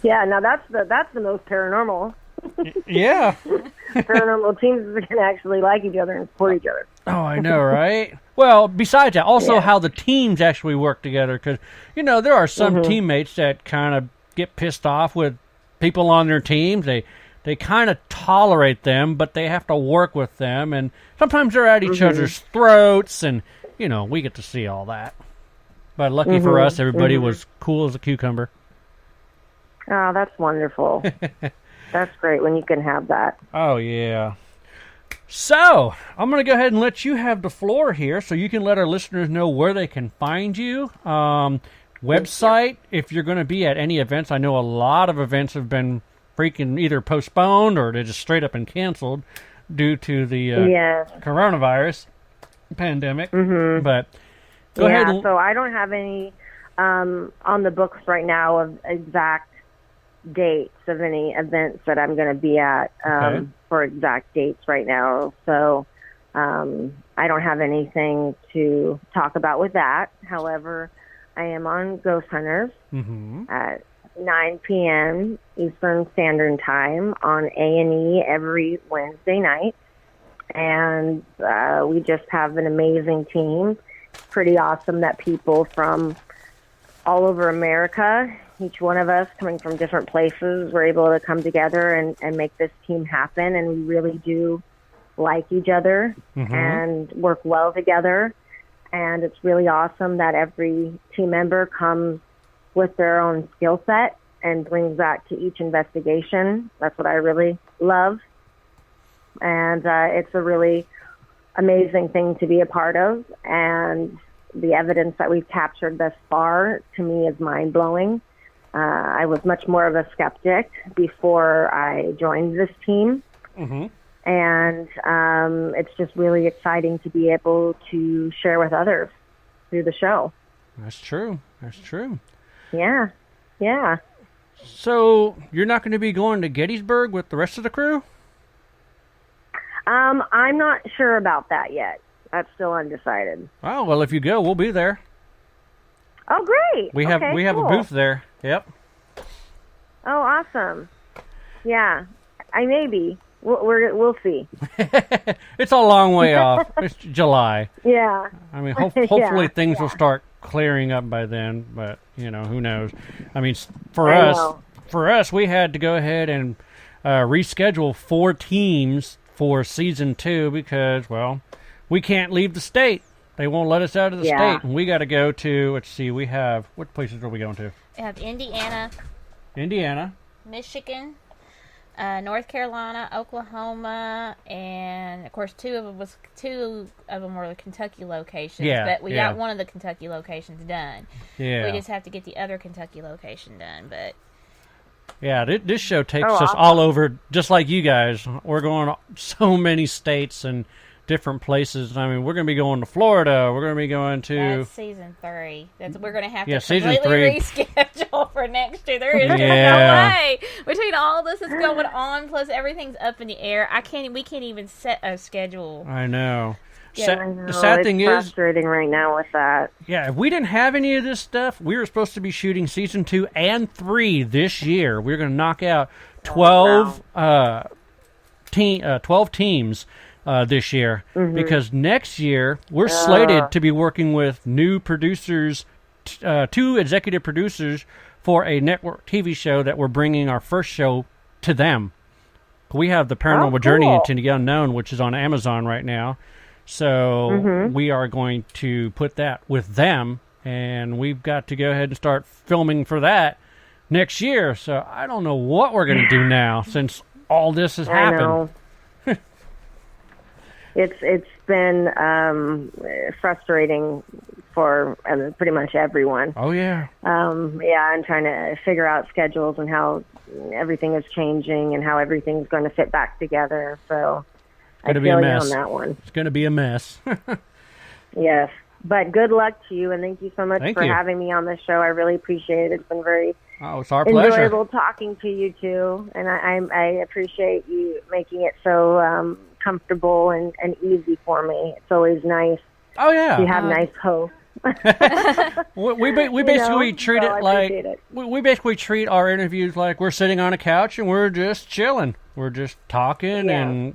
Yeah, now that's the most paranormal. Yeah. Paranormal teams that can actually like each other and support each other. Oh, I know, right? Well, besides that, also how the teams actually work together, because, there are some teammates that kind of get pissed off with people on their teams. They kind of tolerate them, but they have to work with them, and sometimes they're at each other's throats, and, we get to see all that. But lucky for us, everybody was cool as a cucumber. Oh, that's wonderful. That's great when you can have that. Oh, yeah. So, I'm going to go ahead and let you have the floor here so you can let our listeners know where they can find you. Website, if you're going to be at any events. I know a lot of events have been freaking either postponed or they just straight up and canceled due to the coronavirus pandemic. But go ahead. So I don't have any on the books right now of exact dates of any events that I'm going to be at for exact dates right now. So I don't have anything to talk about with that. However, I am on Ghost Hunters at 9 p.m. Eastern Standard Time on A&E every Wednesday night. And we just have an amazing team. Pretty awesome that people from all over America, each one of us coming from different places, we're able to come together and make this team happen. And we really do like each other and work well together. And it's really awesome that every team member comes with their own skill set and brings that to each investigation. That's what I really love. And it's a really amazing thing to be a part of. And the evidence that we've captured thus far, to me, is mind-blowing. I was much more of a skeptic before I joined this team. Mm-hmm. And it's just really exciting to be able to share with others through the show. That's true. That's true. Yeah. Yeah. So you're not going to be going to Gettysburg with the rest of the crew? I'm not sure about that yet. That's still undecided. Oh, well, if you go, we'll be there. Oh, great. We have cool. a booth there. Yep. Oh, awesome. Yeah. I may be. We'll see. It's a long way off. It's July. Yeah. I mean, hopefully Yeah, things will start clearing up by then, but, who knows? I mean, for us, we had to go ahead and reschedule 4 teams for season 2 because, well, we can't leave the state. They won't let us out of the state. And we got to go to, let's see, we have, what places are we going to? We have Indiana, Michigan, North Carolina, Oklahoma, and of course two of them were the Kentucky locations. Yeah, but we got one of the Kentucky locations done. Yeah, we just have to get the other Kentucky location done. But yeah, this show takes us all over, just like you guys. We're going so many states and different places. I mean, we're going to be going to Florida. We're going to be going to... That's season 3. We're going to have to season completely 3. reschedule for next year. There is no way. Between all this is going on, plus everything's up in the air, we can't even set a schedule. I know. Yeah, I know. The sad thing is... It's frustrating right now with that. Yeah, if we didn't have any of this stuff, we were supposed to be shooting season 2 and 3 this year. We were going to knock out 12 teams this year, because next year we're slated to be working with new producers, 2 executive producers for a network TV show that we're bringing our first show to them. We have the Paranormal Journey into the Unknown, which is on Amazon right now. So we are going to put that with them, and we've got to go ahead and start filming for that next year. So I don't know what we're going to do now since all this has happened. It's been frustrating for pretty much everyone. Oh, yeah. I'm trying to figure out schedules and how everything is changing and how everything's going to fit back together. So I feel you on that one. It's going to be a mess. Yes. But good luck to you, and thank you so much for having me on the show. I really appreciate it. It's been very it's our pleasure. Enjoyable talking to you, too. And I appreciate you making it so comfortable and easy for me. It's always nice. Oh, yeah. You have nice hosts. we basically treat it like we basically treat our interviews like we're sitting on a couch and we're just chilling. We're just talking, and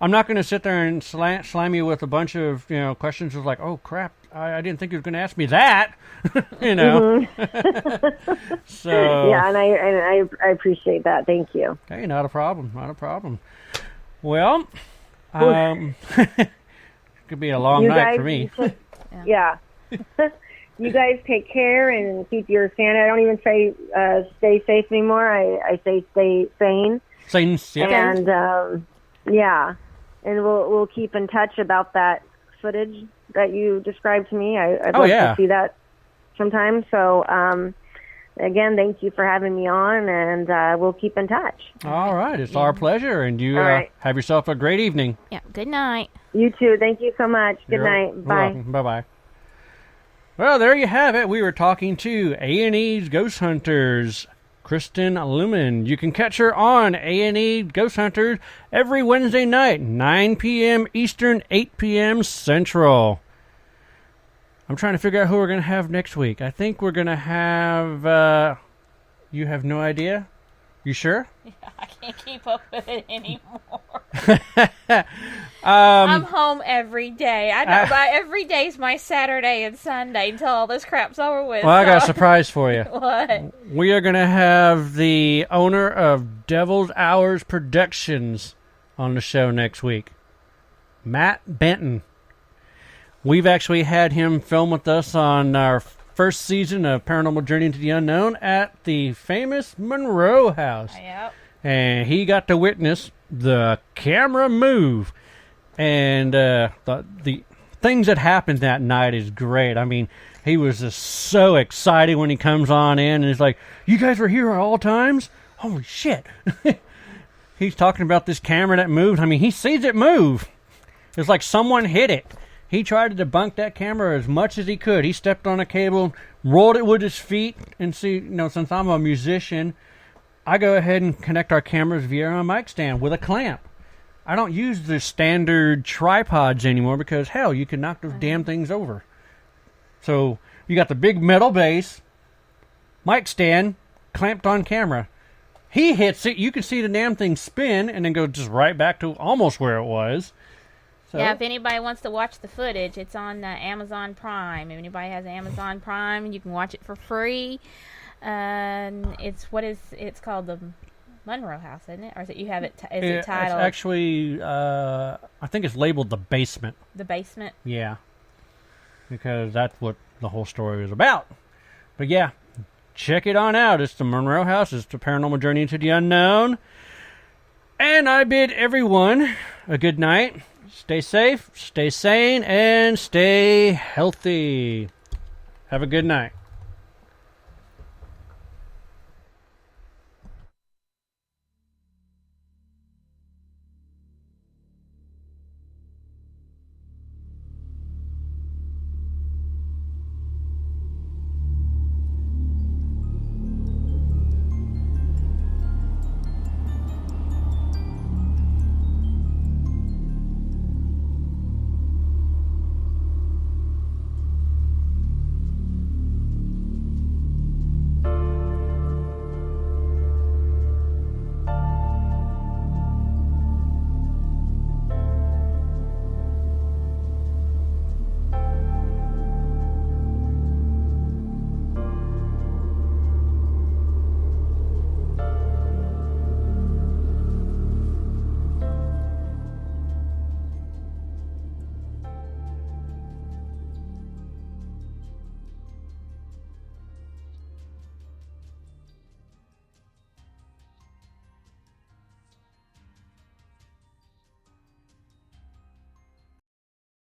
I'm not going to sit there and slam you with a bunch of questions of like, oh crap, I didn't think you were going to ask me that. So yeah, and I appreciate that. Thank you. Hey, not a problem. Well, could be a long night for me. Yeah. You guys take care and keep your sanity. I don't even say stay safe anymore. I say stay sane. Sane, yeah. And and we'll keep in touch about that footage that you described to me. I'd like to see that sometime. So again, thank you for having me on, and we'll keep in touch. All right, it's our pleasure, and you have yourself a great evening. Yeah, good night. You too. Thank you so much. Good night. Bye. Bye-bye. Well, there you have it. We were talking to A&E's Ghost Hunters, Kristen Luman. You can catch her on A&E Ghost Hunters every Wednesday night, 9 p.m. Eastern, 8 p.m. Central. I'm trying to figure out who we're going to have next week. I think we're going to have... you have no idea? You sure? Yeah, I can't keep up with it anymore. I'm home every day. I know every day's my Saturday and Sunday until all this crap's over with. Well, I got a surprise for you. What? We are going to have the owner of Devil's Hours Productions on the show next week, Matt Benton. We've actually had him film with us on our first season of Paranormal Journey into the Unknown at the famous Monroe House. Yep. And he got to witness the camera move. And the things that happened that night is great. I mean, he was just so excited when he comes on in, and he's like, "You guys were here at all times? Holy shit." He's talking about this camera that moved. I mean, he sees it move. It's like someone hit it. He tried to debunk that camera as much as he could. He stepped on a cable, rolled it with his feet, and see, since I'm a musician, I go ahead and connect our cameras via a mic stand with a clamp. I don't use the standard tripods anymore because, hell, you can knock those damn things over. So you got the big metal base, mic stand, clamped on camera. He hits it, you can see the damn thing spin and then go just right back to almost where it was. So, yeah, if anybody wants to watch the footage, it's on Amazon Prime. If anybody has Amazon Prime, you can watch it for free. It's called the Monroe House, isn't it? Or is it you have it? Is it titled? It's actually, I think it's labeled The Basement. The Basement. Yeah, because that's what the whole story is about. But yeah, check it on out. It's the Monroe House. It's the Paranormal Journey into the Unknown. And I bid everyone a good night. Stay safe, stay sane, and stay healthy. Have a good night.